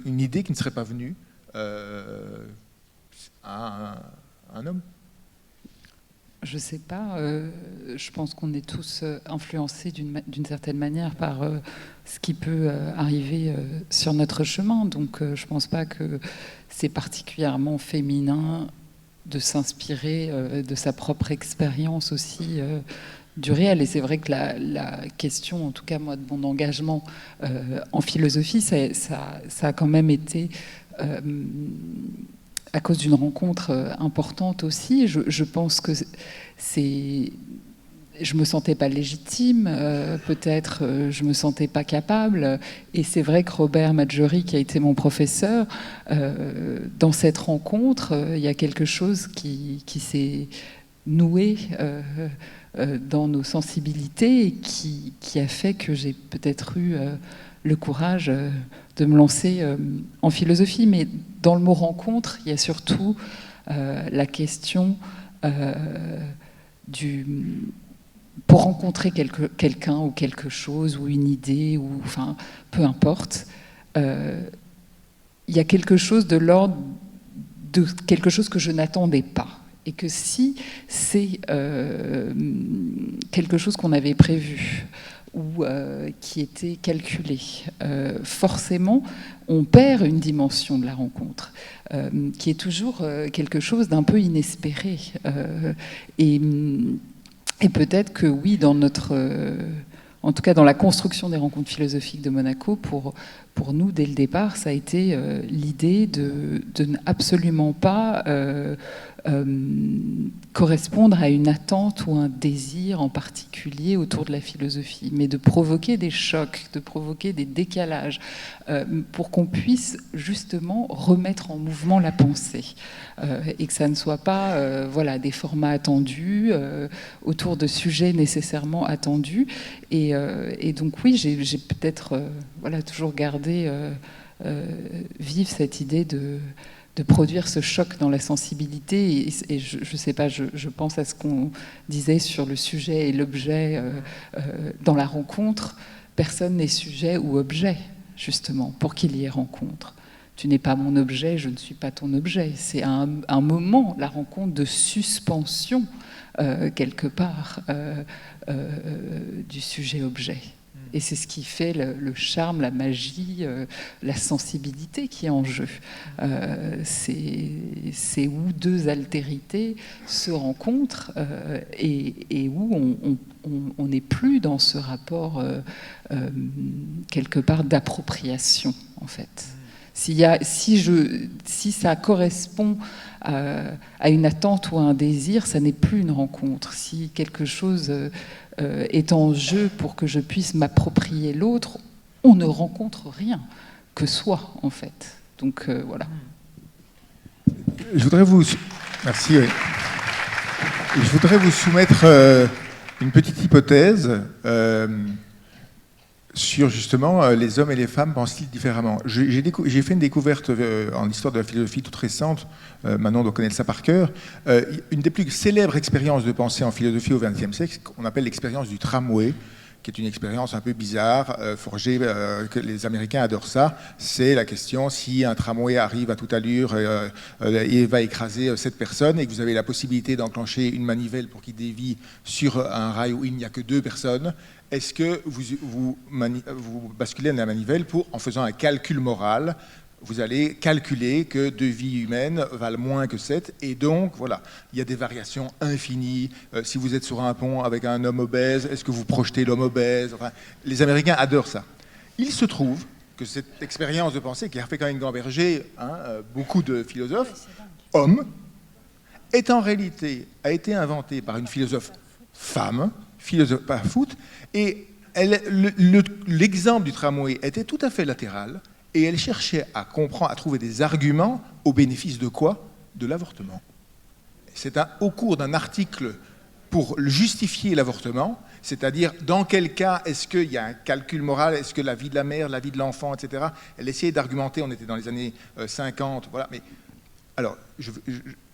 une idée qui ne serait pas venue à un homme? Je ne sais pas, je pense qu'on est tous influencés d'une certaine manière par ce qui peut arriver sur notre chemin. Donc je ne pense pas que c'est particulièrement féminin de s'inspirer de sa propre expérience aussi du réel. Et c'est vrai que la question, en tout cas moi, de mon engagement en philosophie, ça a quand même été... à cause d'une rencontre importante aussi. Je pense que je me sentais pas légitime, peut-être je me sentais pas capable. Et c'est vrai que Robert Maggiori, qui a été mon professeur, dans cette rencontre, il y a quelque chose qui s'est noué dans nos sensibilités et qui a fait que j'ai peut-être eu le courage de me lancer en philosophie. Mais dans le mot rencontre, il y a surtout la question pour rencontrer quelqu'un ou quelque chose ou une idée, ou enfin peu importe, il y a quelque chose de l'ordre de quelque chose que je n'attendais pas. Et que si c'est quelque chose qu'on avait prévu ou qui était calculé, forcément, on perd une dimension de la rencontre, qui est toujours quelque chose d'un peu inespéré. Et peut-être que oui, dans en tout cas dans la construction des rencontres philosophiques de Monaco, pour nous, dès le départ, ça a été l'idée de absolument pas correspondre à une attente ou un désir en particulier autour de la philosophie, mais de provoquer des chocs, de provoquer des décalages, pour qu'on puisse justement remettre en mouvement la pensée, et que ça ne soit pas voilà, des formats attendus, autour de sujets nécessairement attendus. Et donc oui, j'ai peut-être voilà, toujours gardé vive cette idée de produire ce choc dans la sensibilité. Et je ne sais pas, je pense à ce qu'on disait sur le sujet et l'objet dans la rencontre. Personne n'est sujet ou objet, justement, pour qu'il y ait rencontre. Tu n'es pas mon objet, je ne suis pas ton objet. C'est un moment, la rencontre de suspension, quelque part, du sujet-objet. Et c'est ce qui fait le charme, la magie, la sensibilité qui est en jeu. C'est où deux altérités se rencontrent et où on n'est plus dans ce rapport quelque part d'appropriation, en fait. Si ça correspond à une attente ou à un désir, ça n'est plus une rencontre. Si quelque chose est en jeu pour que je puisse m'approprier l'autre, on ne rencontre rien que soi, en fait. Donc voilà. Je voudrais vous... Merci. Oui. Je voudrais vous soumettre une petite hypothèse sur justement les hommes et les femmes pensent-ils différemment. J'ai fait une découverte en histoire de la philosophie toute récente, maintenant on doit connaître ça par cœur, une des plus célèbres expériences de pensée en philosophie au XXe siècle, qu'on appelle l'expérience du tramway, qui est une expérience un peu bizarre, forgée, que les Américains adorent ça. C'est la question si un tramway arrive à toute allure et va écraser 7 personnes et que vous avez la possibilité d'enclencher une manivelle pour qu'il dévie sur un rail où il n'y a que 2 personnes. Est-ce que vous basculez la manivelle en faisant un calcul moral, vous allez calculer que 2 vies humaines valent moins que 7, et donc, voilà, il y a des variations infinies. Si vous êtes sur un pont avec un homme obèse, est-ce que vous projetez l'homme obèse? Enfin, les Américains adorent ça. Il se trouve que cette expérience de pensée, qui a fait quand même gamberger beaucoup de philosophes, hommes, en réalité, a été inventée par une philosophe femme, philosophe pas foot, et l'exemple du tramway était tout à fait latéral, et elle cherchait à comprendre, à trouver des arguments au bénéfice de quoi? De l'avortement. C'est au cours d'un article pour justifier l'avortement, c'est-à-dire dans quel cas est-ce qu'il y a un calcul moral, est-ce que la vie de la mère, la vie de l'enfant, etc. Elle essayait d'argumenter, on était dans les années 50, voilà. Mais alors,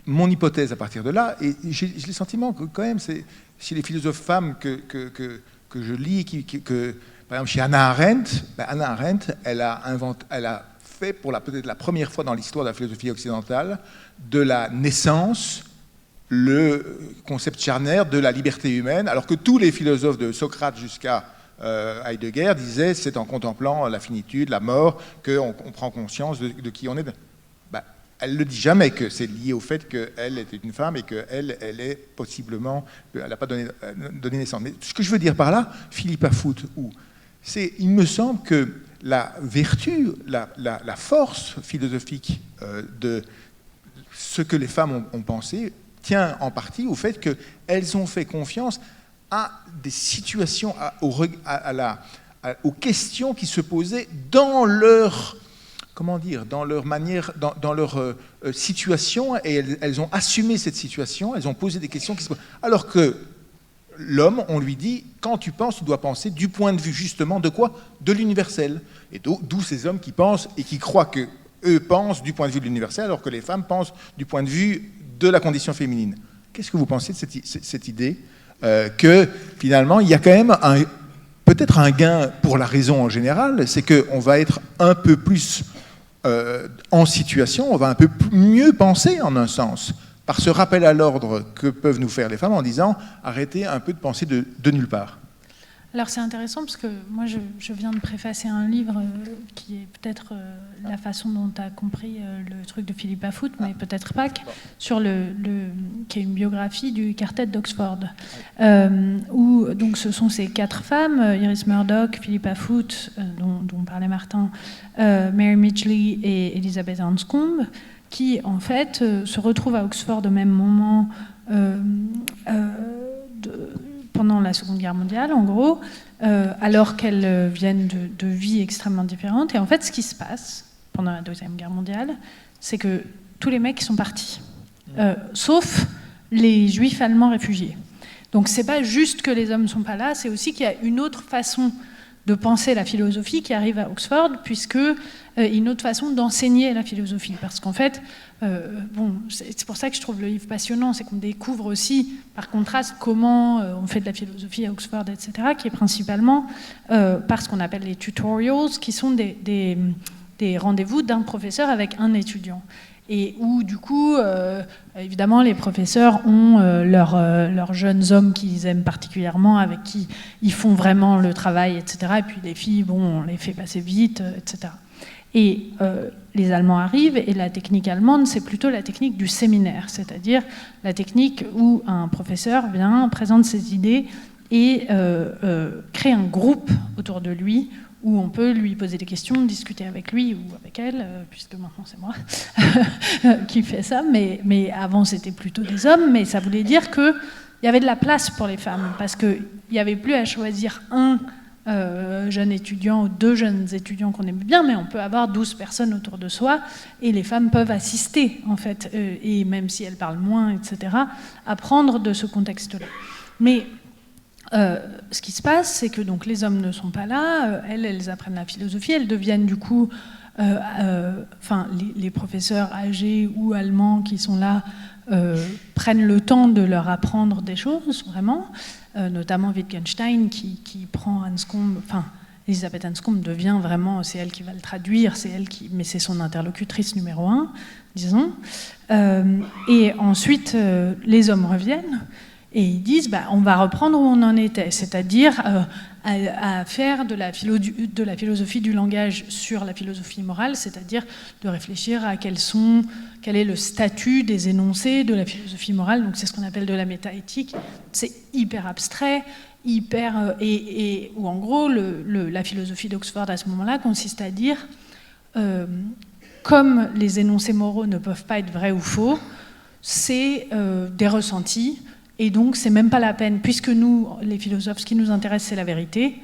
mon hypothèse à partir de là, et j'ai le sentiment que quand même, c'est chez les philosophes femmes que je lis, par exemple chez Hannah Arendt, Hannah Arendt, elle a fait pour peut-être la première fois dans l'histoire de la philosophie occidentale de la naissance le concept charnaire de la liberté humaine, alors que tous les philosophes de Socrate jusqu'à Heidegger disaient c'est en contemplant la finitude, la mort, qu'on prend conscience de qui on est. Elle ne le dit jamais que c'est lié au fait qu'elle était une femme et qu'elle est possiblement... Elle n'a pas donné naissance. Mais ce que je veux dire par là, Philippa Foot, il me semble que la vertu, la force philosophique de ce que les femmes ont pensé tient en partie au fait qu'elles ont fait confiance à des situations, aux questions qui se posaient dans leur... Comment dire, dans leur manière, dans leur situation, et elles ont assumé cette situation, elles ont posé des questions qui se posent. Alors que l'homme, on lui dit, quand tu penses, tu dois penser du point de vue justement de quoi? De l'universel. Et d'où ces hommes qui pensent et qui croient qu'eux pensent du point de vue de l'universel, alors que les femmes pensent du point de vue de la condition féminine. Qu'est-ce que vous pensez de cette idée que finalement, il y a quand même peut-être un gain pour la raison en général, c'est qu'on va être un peu plus en situation, on va un peu mieux penser en un sens, par ce rappel à l'ordre que peuvent nous faire les femmes en disant arrêtez un peu de penser de nulle part. Alors c'est intéressant parce que moi je viens de préfacer un livre qui est peut-être la façon dont tu as compris le truc de Philippa Foot, mais peut-être pas, sur qui est une biographie du quartet d'Oxford, où donc ce sont ces 4 femmes, Iris Murdoch, Philippa Foot, dont parlait Martin, Mary Midgley et Elizabeth Anscombe, qui en fait se retrouvent à Oxford au même moment pendant la Seconde Guerre mondiale, en gros, alors qu'elles viennent de vies extrêmement différentes. Et en fait, ce qui se passe pendant la Deuxième Guerre mondiale, c'est que tous les mecs sont partis, sauf les juifs allemands réfugiés. Donc c'est pas juste que les hommes sont pas là, c'est aussi qu'il y a une autre façon de penser la philosophie qui arrive à Oxford, puisque une autre façon d'enseigner la philosophie. Parce qu'en fait, c'est pour ça que je trouve le livre passionnant, c'est qu'on découvre aussi, par contraste, comment on fait de la philosophie à Oxford, etc., qui est principalement par ce qu'on appelle les tutorials, qui sont des rendez-vous d'un professeur avec un étudiant. Et où, du coup, évidemment, les professeurs ont leurs jeunes hommes qu'ils aiment particulièrement, avec qui ils font vraiment le travail, etc. Et puis les filles, on les fait passer vite, etc. Et les Allemands arrivent, et la technique allemande, c'est plutôt la technique du séminaire, c'est-à-dire la technique où un professeur vient, présente ses idées et crée un groupe autour de lui, où on peut lui poser des questions, discuter avec lui ou avec elle, puisque maintenant c'est moi qui fais ça, mais avant c'était plutôt des hommes, mais ça voulait dire qu'il y avait de la place pour les femmes, parce qu'il n'y avait plus à choisir un jeune étudiant ou deux jeunes étudiants qu'on aime bien, mais on peut avoir 12 personnes autour de soi, et les femmes peuvent assister, en fait, et même si elles parlent moins, etc., apprendre de ce contexte-là. Mais ce qui se passe, c'est que donc, les hommes ne sont pas là, elles apprennent la philosophie, elles deviennent du coup, les professeurs âgés ou allemands qui sont là prennent le temps de leur apprendre des choses, vraiment, notamment Wittgenstein qui prend Anscombe, Elisabeth Anscombe devient vraiment, c'est elle qui va le traduire, mais c'est son interlocutrice numéro 1, disons. Et ensuite, les hommes reviennent. Et ils disent, on va reprendre où on en était, c'est-à-dire à faire de la philosophie du langage sur la philosophie morale, c'est-à-dire de réfléchir à quel est le statut des énoncés de la philosophie morale. Donc c'est ce qu'on appelle de la métaéthique. C'est hyper abstrait, où en gros la philosophie d'Oxford à ce moment-là consiste à dire, comme les énoncés moraux ne peuvent pas être vrais ou faux, c'est des ressentis. Et donc, c'est même pas la peine, puisque nous, les philosophes, ce qui nous intéresse, c'est la vérité.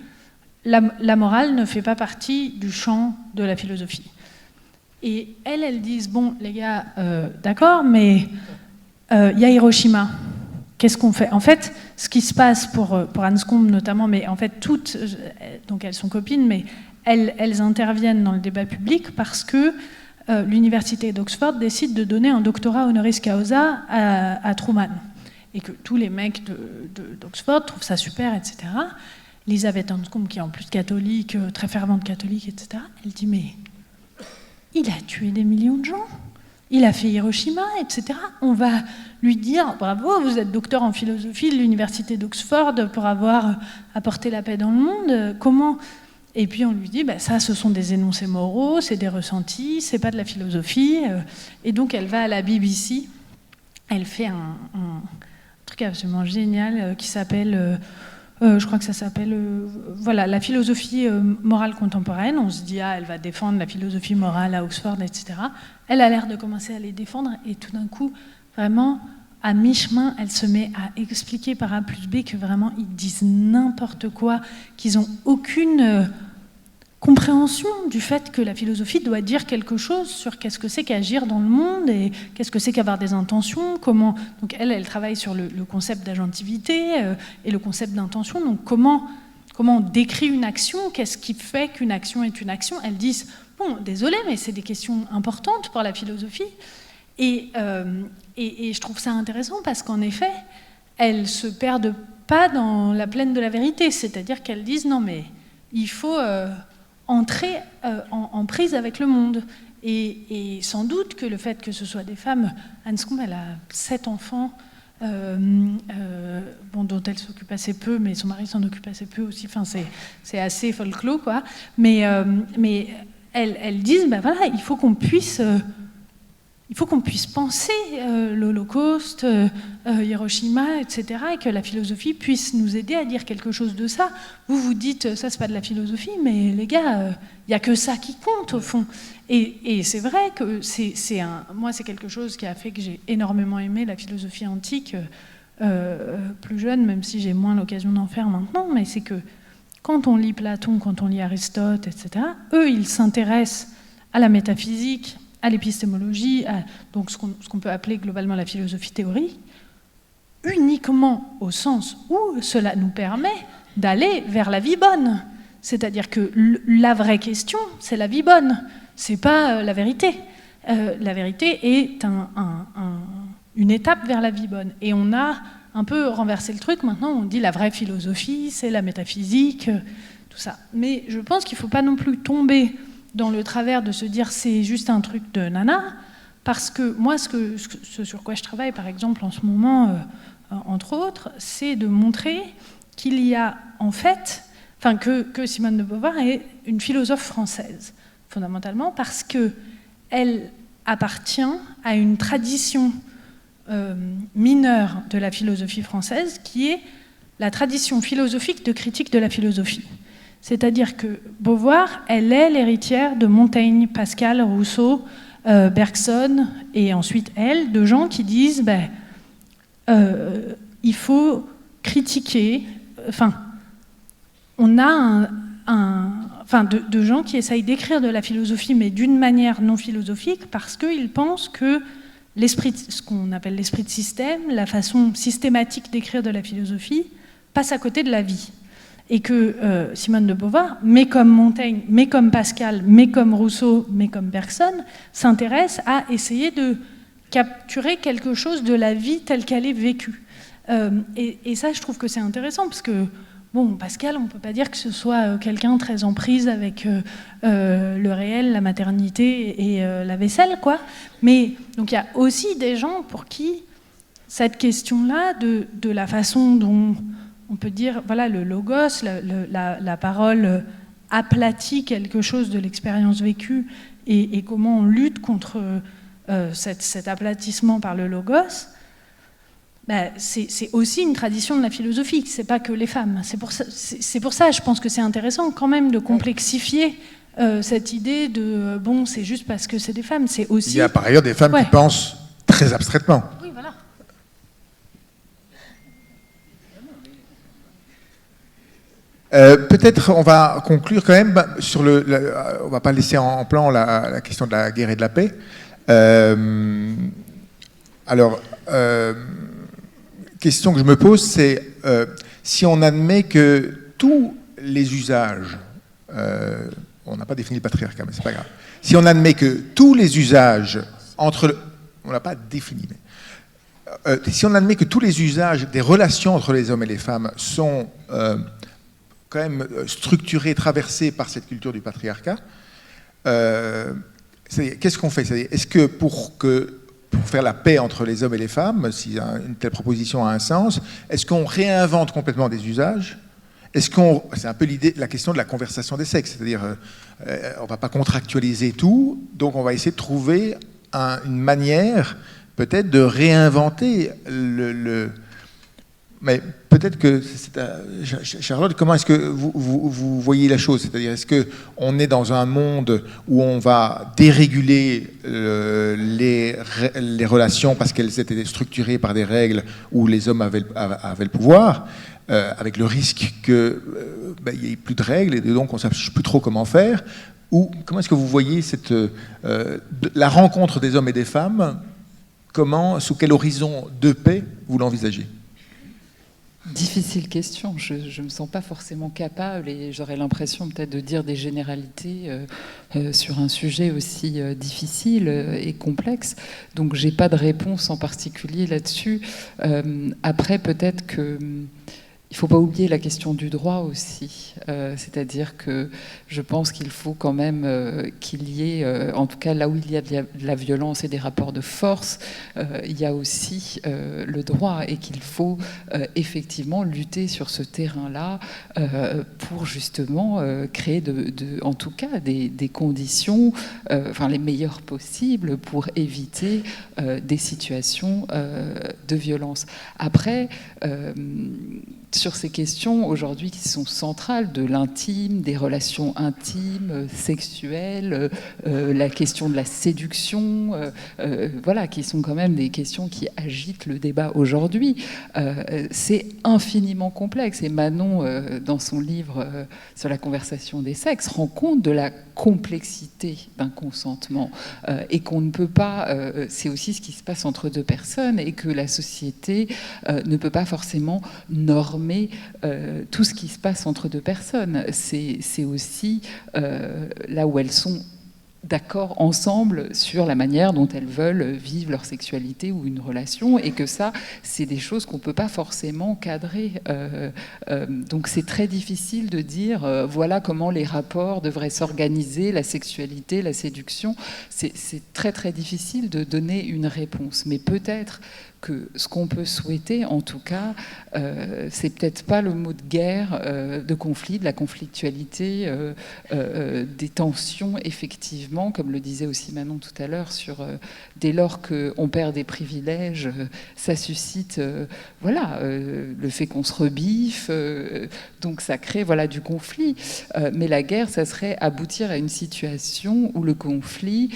La morale ne fait pas partie du champ de la philosophie. Et elles disent, les gars, d'accord, mais il y a Hiroshima. Qu'est-ce qu'on fait ? En fait, ce qui se passe pour Anscombe notamment, mais en fait, toutes, donc elles sont copines, mais elles interviennent dans le débat public parce que l'université d'Oxford décide de donner un doctorat honoris causa à Truman. Et que tous les mecs d'Oxford trouvent ça super, etc. Elisabeth Anscombe, qui est en plus catholique, très fervente catholique, etc., elle dit, mais il a tué des millions de gens, il a fait Hiroshima, etc. On va lui dire, bravo, vous êtes docteur en philosophie de l'université d'Oxford pour avoir apporté la paix dans le monde, comment ? Et puis on lui dit, ça, ce sont des énoncés moraux, c'est des ressentis, c'est pas de la philosophie. Et donc elle va à la BBC, elle fait un truc absolument génial qui s'appelle, je crois que ça s'appelle, la philosophie morale contemporaine. On se dit, elle va défendre la philosophie morale à Oxford, etc. Elle a l'air de commencer à les défendre, et tout d'un coup, vraiment, à mi-chemin, elle se met à expliquer par A plus B que vraiment, ils disent n'importe quoi, qu'ils n'ont aucune compréhension du fait que la philosophie doit dire quelque chose sur qu'est-ce que c'est qu'agir dans le monde et qu'est-ce que c'est qu'avoir des intentions, comment... Donc elle travaille sur le concept d'agentivité et le concept d'intention, donc comment on décrit une action, qu'est-ce qui fait qu'une action est une action. Elles disent, désolé, mais c'est des questions importantes pour la philosophie, et je trouve ça intéressant parce qu'en effet, elles se perdent pas dans la plaine de la vérité, c'est-à-dire qu'elles disent, non mais il faut... entrer en prise avec le monde. Et sans doute que le fait que ce soit des femmes, Anscombe, elle a 7 enfants, dont elle s'occupe assez peu, mais son mari s'en occupe assez peu aussi, c'est assez folklore, quoi. Mais elles disent, il faut qu'on puisse il faut qu'on puisse penser l'Holocauste, Hiroshima, etc., et que la philosophie puisse nous aider à dire quelque chose de ça. Vous dites, ça c'est pas de la philosophie, mais les gars, il n'y a que ça qui compte au fond. Et c'est vrai que moi c'est quelque chose qui a fait que j'ai énormément aimé la philosophie antique plus jeune, même si j'ai moins l'occasion d'en faire maintenant, mais c'est que quand on lit Platon, quand on lit Aristote, etc., eux, ils s'intéressent à la métaphysique, à l'épistémologie, donc ce qu'on peut appeler globalement la philosophie théorique, uniquement au sens où cela nous permet d'aller vers la vie bonne. C'est-à-dire que la vraie question, c'est la vie bonne, c'est pas la vérité. La vérité est une étape vers la vie bonne. Et on a un peu renversé le truc, maintenant on dit la vraie philosophie, c'est la métaphysique, tout ça. Mais je pense qu'il ne faut pas non plus tomber dans le travers de se dire c'est juste un truc de nana, parce que moi, ce sur quoi je travaille, par exemple, en ce moment, entre autres, c'est de montrer qu'il y a, en fait, que Simone de Beauvoir est une philosophe française, fondamentalement, parce qu'elle appartient à une tradition mineure de la philosophie française, qui est la tradition philosophique de critique de la philosophie. C'est-à-dire que Beauvoir, elle est l'héritière de Montaigne, Pascal, Rousseau, Bergson, et ensuite elle, de gens qui disent il faut critiquer, on a de gens qui essayent d'écrire de la philosophie, mais d'une manière non philosophique, parce qu'ils pensent que ce qu'on appelle l'esprit de système, la façon systématique d'écrire de la philosophie, passe à côté de la vie. Et que Simone de Beauvoir, mais comme Montaigne, mais comme Pascal, mais comme Rousseau, mais comme Bergson, s'intéresse à essayer de capturer quelque chose de la vie telle qu'elle est vécue. Et ça, je trouve que c'est intéressant, parce que, bon, Pascal, on ne peut pas dire que ce soit quelqu'un très en prise avec le réel, la maternité et la vaisselle, quoi. Mais donc il y a aussi des gens pour qui cette question-là, de la façon dont on peut dire, voilà, le logos, la parole aplatit quelque chose de l'expérience vécue, et comment on lutte contre cet aplatissement par le logos, c'est aussi une tradition de la philosophie, c'est pas que les femmes. C'est pour ça, je pense que c'est intéressant quand même de complexifier cette idée de, bon, c'est juste parce que c'est des femmes, c'est aussi... Il y a par ailleurs des femmes qui pensent très abstraitement. Oui, voilà. Peut-être on va conclure quand même sur on va pas laisser en plan la question de la guerre et de la paix. Question que je me pose, c'est si on admet que tous les usages, on n'a pas défini le patriarcat, mais c'est pas grave. Si on admet que tous les usages on l'a pas défini, mais si on admet que tous les usages des relations entre les hommes et les femmes sont quand même structurés, traversés par cette culture du patriarcat, qu'est-ce qu'on fait? Est-ce que pour faire la paix entre les hommes et les femmes, si une telle proposition a un sens, est-ce qu'on réinvente complètement des usages? C'est un peu la question de la conversation des sexes, c'est-à-dire on ne va pas contractualiser tout, donc on va essayer de trouver une manière peut-être de réinventer mais peut-être que, Charlotte, comment est-ce que vous voyez la chose? C'est-à-dire, est-ce qu'on est dans un monde où on va déréguler les relations parce qu'elles étaient structurées par des règles où les hommes avaient le pouvoir, avec le risque qu'il n'y ait plus de règles et donc on ne sache plus trop comment faire? Ou comment est-ce que vous voyez la rencontre des hommes et des femmes? Sous quel horizon de paix vous l'envisagez? Difficile question. Je ne me sens pas forcément capable et j'aurais l'impression peut-être de dire des généralités sur un sujet aussi difficile et complexe. Donc j'ai pas de réponse en particulier là-dessus. Après, peut-être que il ne faut pas oublier la question du droit aussi, c'est-à-dire que je pense qu'il faut quand même qu'il y ait, en tout cas là où il y a de la violence et des rapports de force, il y a aussi le droit et qu'il faut effectivement lutter sur ce terrain-là pour justement créer en tout cas des conditions, enfin les meilleures possibles pour éviter des situations de violence. Après, sur ces questions aujourd'hui qui sont centrales de l'intime, des relations intimes, sexuelles, la question de la séduction, voilà, qui sont quand même des questions qui agitent le débat aujourd'hui. C'est infiniment complexe et Manon, dans son livre sur la conversation des sexes, rend compte de la complexité d'un consentement et qu'on ne peut pas, c'est aussi ce qui se passe entre deux personnes et que la société ne peut pas forcément normer tout ce qui se passe entre deux personnes. C'est aussi là où elles sont d'accord ensemble sur la manière dont elles veulent vivre leur sexualité ou une relation, et que ça, c'est des choses qu'on ne peut pas forcément cadrer. Donc c'est très difficile de dire voilà comment les rapports devraient s'organiser, la sexualité, la séduction. C'est très très difficile de donner une réponse. Mais peut-être que ce qu'on peut souhaiter, en tout cas, c'est peut-être pas le mot de guerre, de conflit, de la conflictualité, des tensions, effectivement, comme le disait aussi Manon tout à l'heure, sur dès lors qu'on perd des privilèges, ça suscite voilà, le fait qu'on se rebiffe, donc ça crée voilà, du conflit. Mais la guerre, ça serait aboutir à une situation où le conflit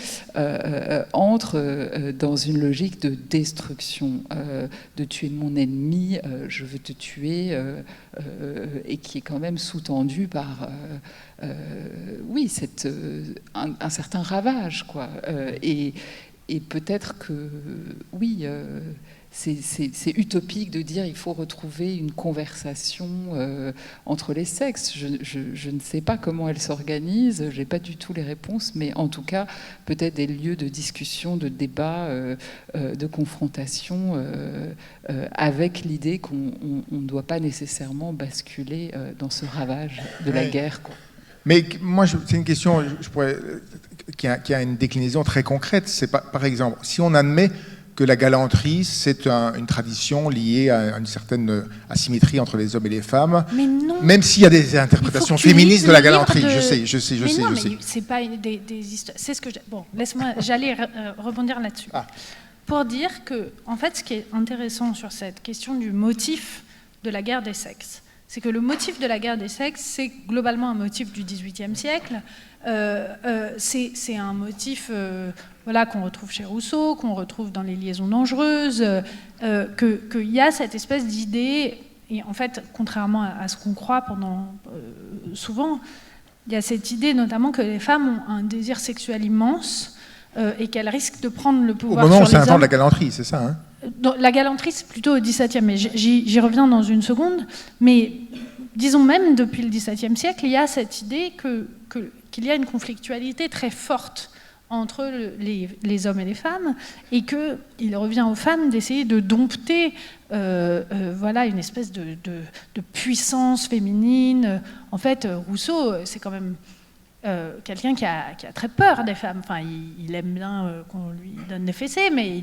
entre dans une logique de destruction. De tuer mon ennemi, je veux te tuer, et qui est quand même sous-tendu par oui, un certain ravage, quoi. Et peut-être que oui, c'est utopique de dire il faut retrouver une conversation entre les sexes. Je ne sais pas comment elle s'organise, j'ai pas du tout les réponses, mais en tout cas peut-être des lieux de discussion, de débat, de confrontation, avec l'idée qu'on ne doit pas nécessairement basculer dans ce ravage de la guerre, quoi. Mais moi, c'est une question qui a une déclinaison très concrète. C'est par exemple, si on admet que la galanterie, c'est une tradition liée à une certaine asymétrie entre les hommes et les femmes. Mais non. Même s'il y a des interprétations féministes de la galanterie. Je sais. Mais c'est pas des histoires. C'est ce que bon, laisse-moi, j'allais rebondir là-dessus. Pour dire que, en fait, ce qui est intéressant sur cette question du motif de la guerre des sexes, c'est que le motif de la guerre des sexes, c'est globalement un motif du XVIIIe siècle. C'est un motif voilà, qu'on retrouve chez Rousseau, qu'on retrouve dans les liaisons dangereuses, qu'il y a cette espèce d'idée, et en fait, contrairement à ce qu'on croit souvent, il y a cette idée notamment que les femmes ont un désir sexuel immense et qu'elles risquent de prendre le pouvoir sur les hommes. Au moment où c'est invente la galanterie, c'est ça, hein? La galanterie, c'est plutôt au XVIIe, mais j'y reviens dans une seconde. Mais disons même, depuis le XVIIe siècle, il y a cette idée qu'il y a une conflictualité très forte entre les hommes et les femmes, et qu'il revient aux femmes d'essayer de dompter voilà, une espèce de puissance féminine. En fait, Rousseau, c'est quand même quelqu'un qui a très peur des femmes. Enfin, il aime bien qu'on lui donne des fessées, mais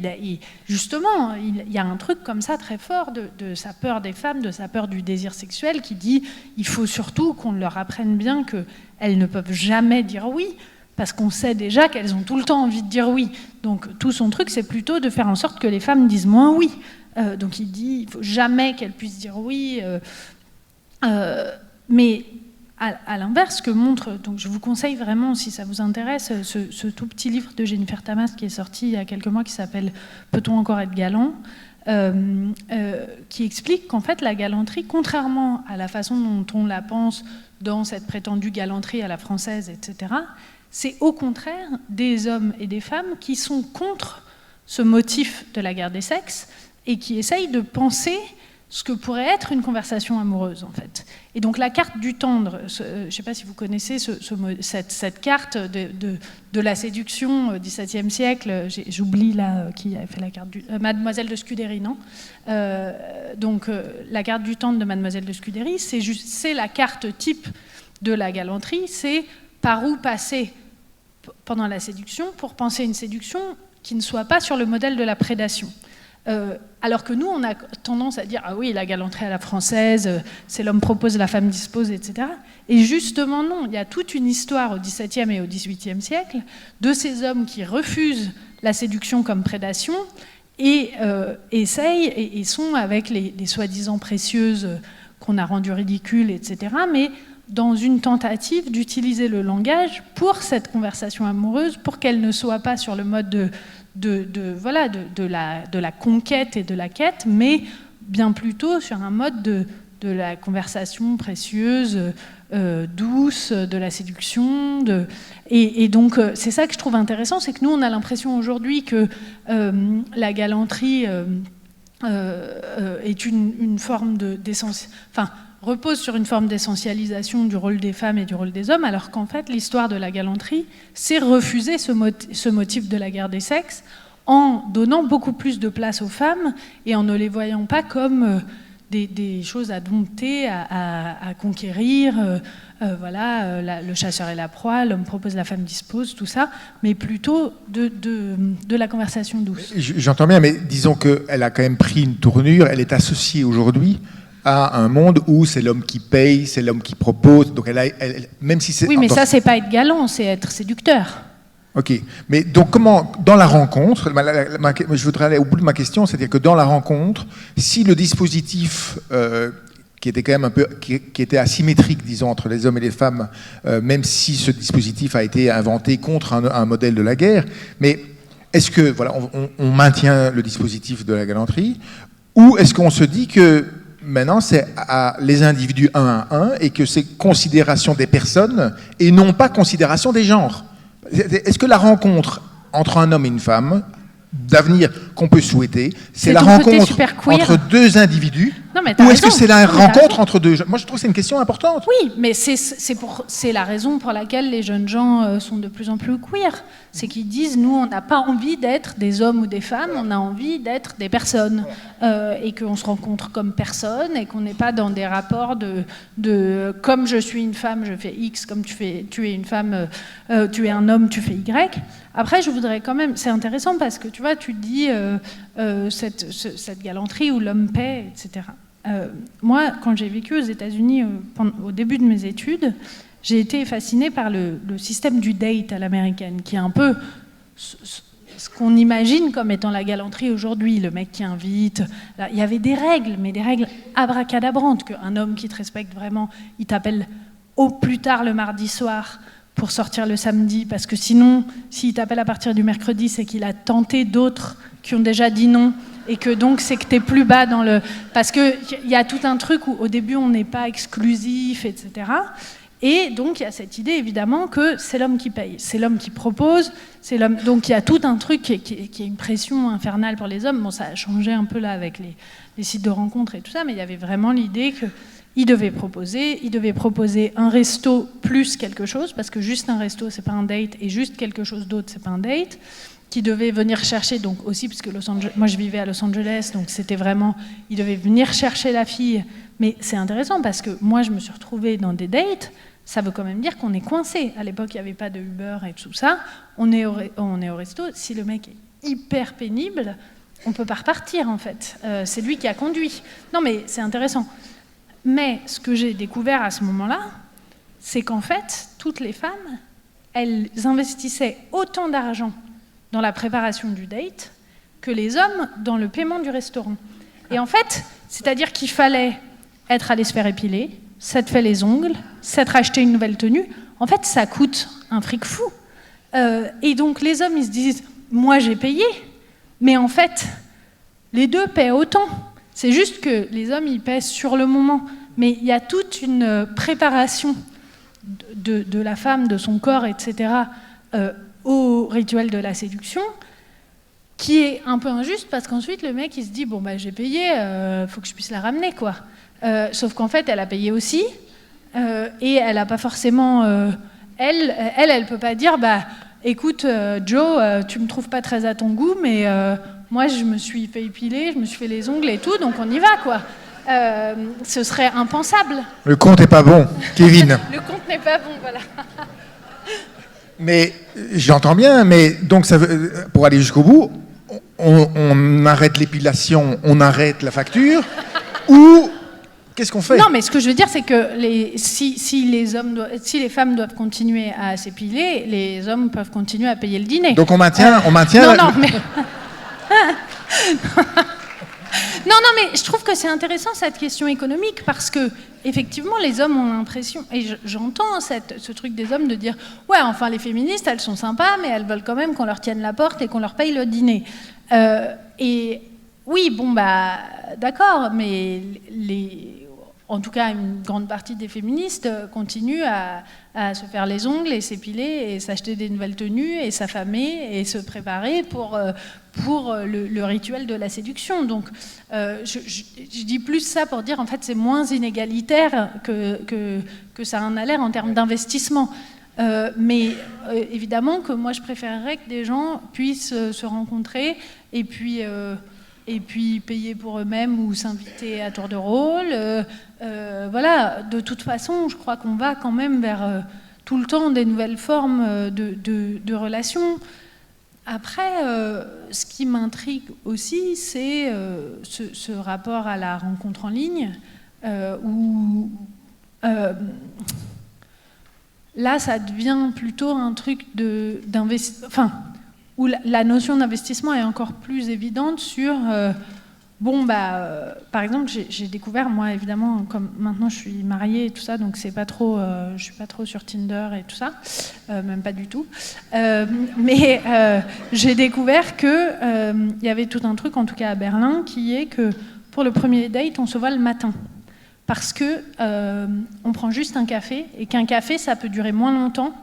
justement, il y a un truc comme ça très fort de sa peur des femmes, de sa peur du désir sexuel, qui dit il faut surtout qu'on leur apprenne bien qu'elles ne peuvent jamais dire oui, parce qu'on sait déjà qu'elles ont tout le temps envie de dire oui. Donc tout son truc, c'est plutôt de faire en sorte que les femmes disent moins oui. Donc il dit il ne faut jamais qu'elles puissent dire oui. Mais à l'inverse, ce que montre, donc je vous conseille vraiment, si ça vous intéresse, ce tout petit livre de Jennifer Tamas qui est sorti il y a quelques mois, qui s'appelle « Peut-on encore être galant ?», qui explique qu'en fait la galanterie, contrairement à la façon dont on la pense dans cette prétendue galanterie à la française, etc., c'est au contraire des hommes et des femmes qui sont contre ce motif de la guerre des sexes et qui essayent de penser ce que pourrait être une conversation amoureuse, en fait. Et donc la carte du tendre, je ne sais pas si vous connaissez cette carte de la séduction au XVIIe siècle, j'oublie là qui avait fait la carte du... Mademoiselle de Scudéry, non la carte du tendre de Mademoiselle de Scudéry, c'est la carte type de la galanterie, c'est par où passer pendant la séduction pour penser une séduction qui ne soit pas sur le modèle de la prédation. Alors que nous, on a tendance à dire « Ah oui, la galanterie à la française, c'est l'homme propose, la femme dispose, etc. » Et justement, non. Il y a toute une histoire au XVIIe et au XVIIIe siècle de ces hommes qui refusent la séduction comme prédation et essayent et sont avec les soi-disant précieuses qu'on a rendues ridicules, etc. Mais dans une tentative d'utiliser le langage pour cette conversation amoureuse, pour qu'elle ne soit pas sur le mode de la conquête et de la quête, mais bien plutôt sur un mode de la conversation précieuse, douce, de la séduction. Et donc, c'est ça que je trouve intéressant, c'est que nous, on a l'impression aujourd'hui que la galanterie est une forme d'essence... Enfin, repose sur une forme d'essentialisation du rôle des femmes et du rôle des hommes, alors qu'en fait, l'histoire de la galanterie, c'est refuser ce motif de la guerre des sexes en donnant beaucoup plus de place aux femmes et en ne les voyant pas comme des choses à dompter, à conquérir, le chasseur et la proie, l'homme propose, la femme dispose, tout ça, mais plutôt de la conversation douce. J'entends bien, mais disons qu'elle a quand même pris une tournure, elle est associée aujourd'hui à un monde où c'est l'homme qui paye, c'est l'homme qui propose. Donc même si c'est... Oui, mais ça, c'est pas être galant, c'est être séducteur. Ok. Mais donc, comment, dans la rencontre, je voudrais aller au bout de ma question, c'est-à-dire que dans la rencontre, si le dispositif qui était quand même un peu, qui était asymétrique, disons, entre les hommes et les femmes, même si ce dispositif a été inventé contre un modèle de la guerre, mais est-ce que, voilà, on maintient le dispositif de la galanterie, ou est-ce qu'on se dit que maintenant, c'est à les individus un à un et que c'est considération des personnes et non pas considération des genres. Est-ce que la rencontre entre un homme et une femme, d'avenir qu'on peut souhaiter, c'est la rencontre entre deux individus, ou est-ce que c'est la rencontre entre deux gens? Moi, je trouve que c'est une question importante. Oui, mais c'est la raison pour laquelle les jeunes gens sont de plus en plus queer. C'est qu'ils disent, nous, on n'a pas envie d'être des hommes ou des femmes, on a envie d'être des personnes. Et qu'on se rencontre comme personne, et qu'on n'est pas dans des rapports de comme je suis une femme, je fais X, comme tu es une femme, tu es un homme, tu fais Y. Après, je voudrais quand même... C'est intéressant parce que, tu vois, tu dis cette galanterie où l'homme paie, etc. Moi, quand j'ai vécu aux États-Unis au début de mes études, j'ai été fascinée par le système du date à l'américaine, qui est un peu ce qu'on imagine comme étant la galanterie aujourd'hui, le mec qui invite. Là, il y avait des règles, mais des règles abracadabrantes, qu'un homme qui te respecte vraiment, il t'appelle au plus tard le mardi soir pour sortir le samedi, parce que sinon, s'il t'appelle à partir du mercredi, c'est qu'il a tenté d'autres qui ont déjà dit non, et que donc c'est que t'es plus bas dans le... Parce qu'il y a tout un truc où au début on n'est pas exclusif, etc. Et donc il y a cette idée évidemment que c'est l'homme qui paye, c'est l'homme qui propose, c'est l'homme... Donc il y a tout un truc qui est une pression infernale pour les hommes. Bon, ça a changé un peu là avec les sites de rencontres et tout ça, mais il y avait vraiment l'idée qu'il devait proposer un resto plus quelque chose, parce que juste un resto c'est pas un date, et juste quelque chose d'autre c'est pas un date, qui devait venir chercher, donc aussi, parce que moi je vivais à Los Angeles, donc c'était vraiment, il devait venir chercher la fille, mais c'est intéressant parce que moi je me suis retrouvée dans des dates, ça veut quand même dire qu'on est coincé. À l'époque il n'y avait pas de Uber et tout ça, on est au resto, si le mec est hyper pénible, on ne peut pas repartir en fait, c'est lui qui a conduit. Non mais c'est intéressant. Mais ce que j'ai découvert à ce moment-là, c'est qu'en fait, toutes les femmes, elles investissaient autant d'argent dans la préparation du date que les hommes dans le paiement du restaurant. Et en fait, c'est-à-dire qu'il fallait être allé se faire épiler, s'être fait les ongles, s'être acheté une nouvelle tenue. En fait, ça coûte un fric fou. Et donc les hommes, ils se disent, moi j'ai payé, mais en fait, les deux paient autant. C'est juste que les hommes, ils paient sur le moment. Mais il y a toute une préparation de la femme, de son corps, etc., au rituel de la séduction, qui est un peu injuste parce qu'ensuite le mec il se dit bon bah j'ai payé, faut que je puisse la ramener quoi. Sauf qu'en fait elle a payé aussi et elle a pas forcément elle peut pas dire bah écoute Joe tu me trouves pas très à ton goût mais moi je me suis fait épiler, je me suis fait les ongles et tout donc on y va quoi. Ce serait impensable. Le compte est pas bon, Kevin. Le compte n'est pas bon, voilà. Mais j'entends bien, mais donc ça veut, pour aller jusqu'au bout, on arrête l'épilation, on arrête la facture, ou qu'est-ce qu'on fait? Non, mais ce que je veux dire, c'est que si les femmes doivent continuer à s'épiler, les hommes peuvent continuer à payer le dîner. Donc on maintient. Non, mais. Non, mais je trouve que c'est intéressant cette question économique parce que effectivement les hommes ont l'impression, et j'entends ce truc des hommes de dire ouais enfin les féministes elles sont sympas mais elles veulent quand même qu'on leur tienne la porte et qu'on leur paye le dîner. Et oui bon bah d'accord mais en tout cas une grande partie des féministes continuent à se faire les ongles et s'épiler et s'acheter des nouvelles tenues et s'affamer et se préparer pour le rituel de la séduction. Donc je dis plus ça pour dire en fait c'est moins inégalitaire que ça en a l'air en termes d'investissement. Mais évidemment que moi je préférerais que des gens puissent se rencontrer et puis payer pour eux-mêmes ou s'inviter à tour de rôle. Voilà, de toute façon, je crois qu'on va quand même vers tout le temps des nouvelles formes de relations. Après, ce qui m'intrigue aussi, c'est ce rapport à la rencontre en ligne, où là, ça devient plutôt un truc d'investissement. Enfin, où la notion d'investissement est encore plus évidente sur par exemple j'ai découvert moi évidemment comme maintenant je suis mariée et tout ça donc c'est pas trop je suis pas trop sur Tinder et tout ça même pas du tout mais j'ai découvert que il y avait tout un truc en tout cas à Berlin qui est que pour le premier date on se voit le matin parce que on prend juste un café et qu'un café ça peut durer moins longtemps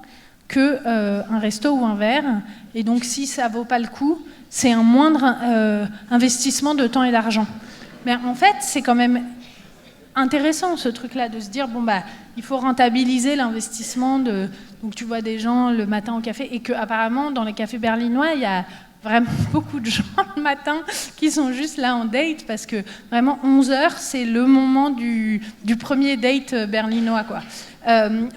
qu'un resto ou un verre. Et donc, si ça ne vaut pas le coup, c'est un moindre investissement de temps et d'argent. Mais en fait, c'est quand même intéressant, ce truc-là, de se dire, bon, bah, il faut rentabiliser l'investissement. Donc, tu vois des gens le matin au café, et qu'apparemment, dans les cafés berlinois, il y a vraiment beaucoup de gens le matin qui sont juste là en date, parce que vraiment, 11h, c'est le moment du premier date berlinois, quoi.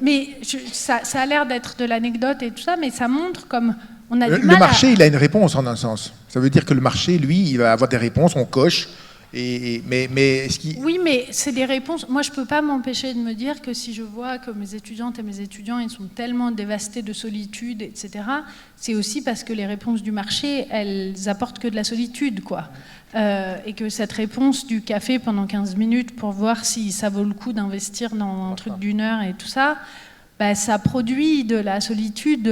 Mais ça a l'air d'être de l'anecdote et tout ça, mais ça montre comme on a du mal. Le marché, il a une réponse en un sens. Ça veut dire que le marché, lui, il va avoir des réponses, on coche. Mais oui, mais c'est des réponses. Moi, je ne peux pas m'empêcher de me dire que si je vois que mes étudiantes et mes étudiants ils sont tellement dévastés de solitude, etc., c'est aussi parce que les réponses du marché, elles apportent que de la solitude, quoi. Et que cette réponse du café pendant 15 minutes pour voir si ça vaut le coup d'investir dans un truc d'1 heure et tout ça, bah, ça produit de la solitude,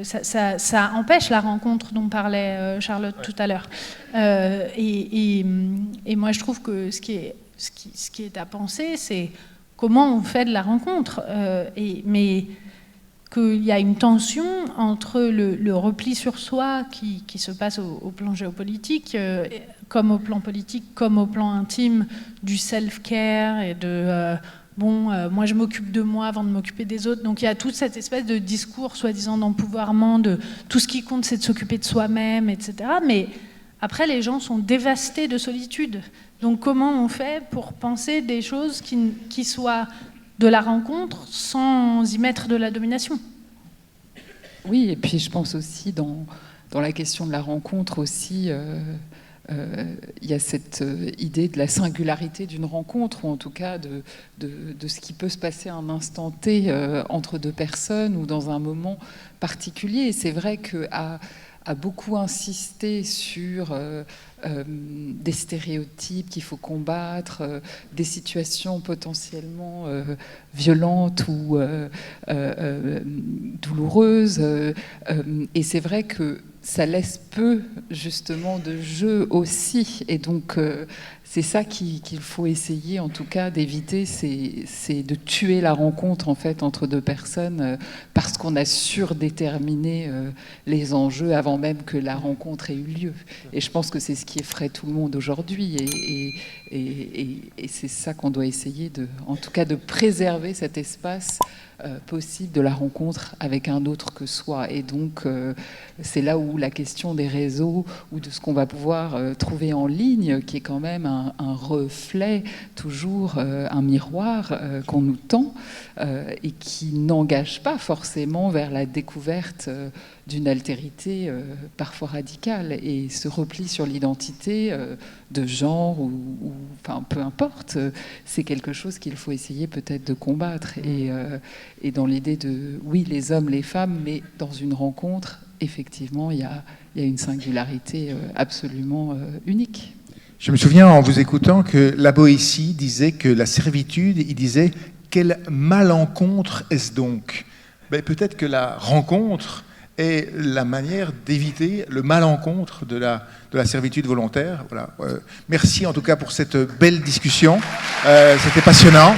ça empêche la rencontre dont parlait Charlotte tout à l'heure. Et moi, je trouve que ce qui est à penser, c'est comment on fait de la rencontre. Mais qu'il y a une tension entre le repli sur soi qui se passe au plan géopolitique, comme au plan politique, comme au plan intime, du self-care et de... moi je m'occupe de moi avant de m'occuper des autres. Donc il y a toute cette espèce de discours soi-disant d'empouvoirment, de tout ce qui compte c'est de s'occuper de soi-même, etc. Mais après les gens sont dévastés de solitude. Donc comment on fait pour penser des choses qui soient de la rencontre sans y mettre de la domination? Oui, et puis je pense aussi dans la question de la rencontre aussi... il y a cette idée de la singularité d'une rencontre, ou en tout cas de ce qui peut se passer à un instant T entre deux personnes ou dans un moment particulier. Et c'est vrai qu'à beaucoup insister sur des stéréotypes qu'il faut combattre, des situations potentiellement violentes ou douloureuses. Et c'est vrai que ça laisse peu justement de jeu aussi, et donc c'est ça qu'il faut essayer, en tout cas, d'éviter, c'est de tuer la rencontre, en fait, entre deux personnes, parce qu'on a surdéterminé les enjeux avant même que la rencontre ait eu lieu. Et je pense que c'est ce qui effraie tout le monde aujourd'hui, et c'est ça qu'on doit essayer, en tout cas, de préserver cet espace possible de la rencontre avec un autre que soi. Et donc, c'est là où la question des réseaux ou de ce qu'on va pouvoir trouver en ligne, qui est quand même un reflet, toujours un miroir qu'on nous tend, et qui n'engage pas forcément vers la découverte d'une altérité parfois radicale. Et ce repli sur l'identité de genre, ou enfin, peu importe, c'est quelque chose qu'il faut essayer peut-être de combattre. Et dans l'idée de, oui, les hommes, les femmes, mais dans une rencontre, effectivement, il y a une singularité absolument unique. Je me souviens, en vous écoutant, que la Boétie disait que la servitude, il disait « Quelle malencontre est-ce donc ?» Ben, peut-être que la rencontre est la manière d'éviter le malencontre de la servitude volontaire. Voilà. Merci en tout cas pour cette belle discussion. C'était passionnant.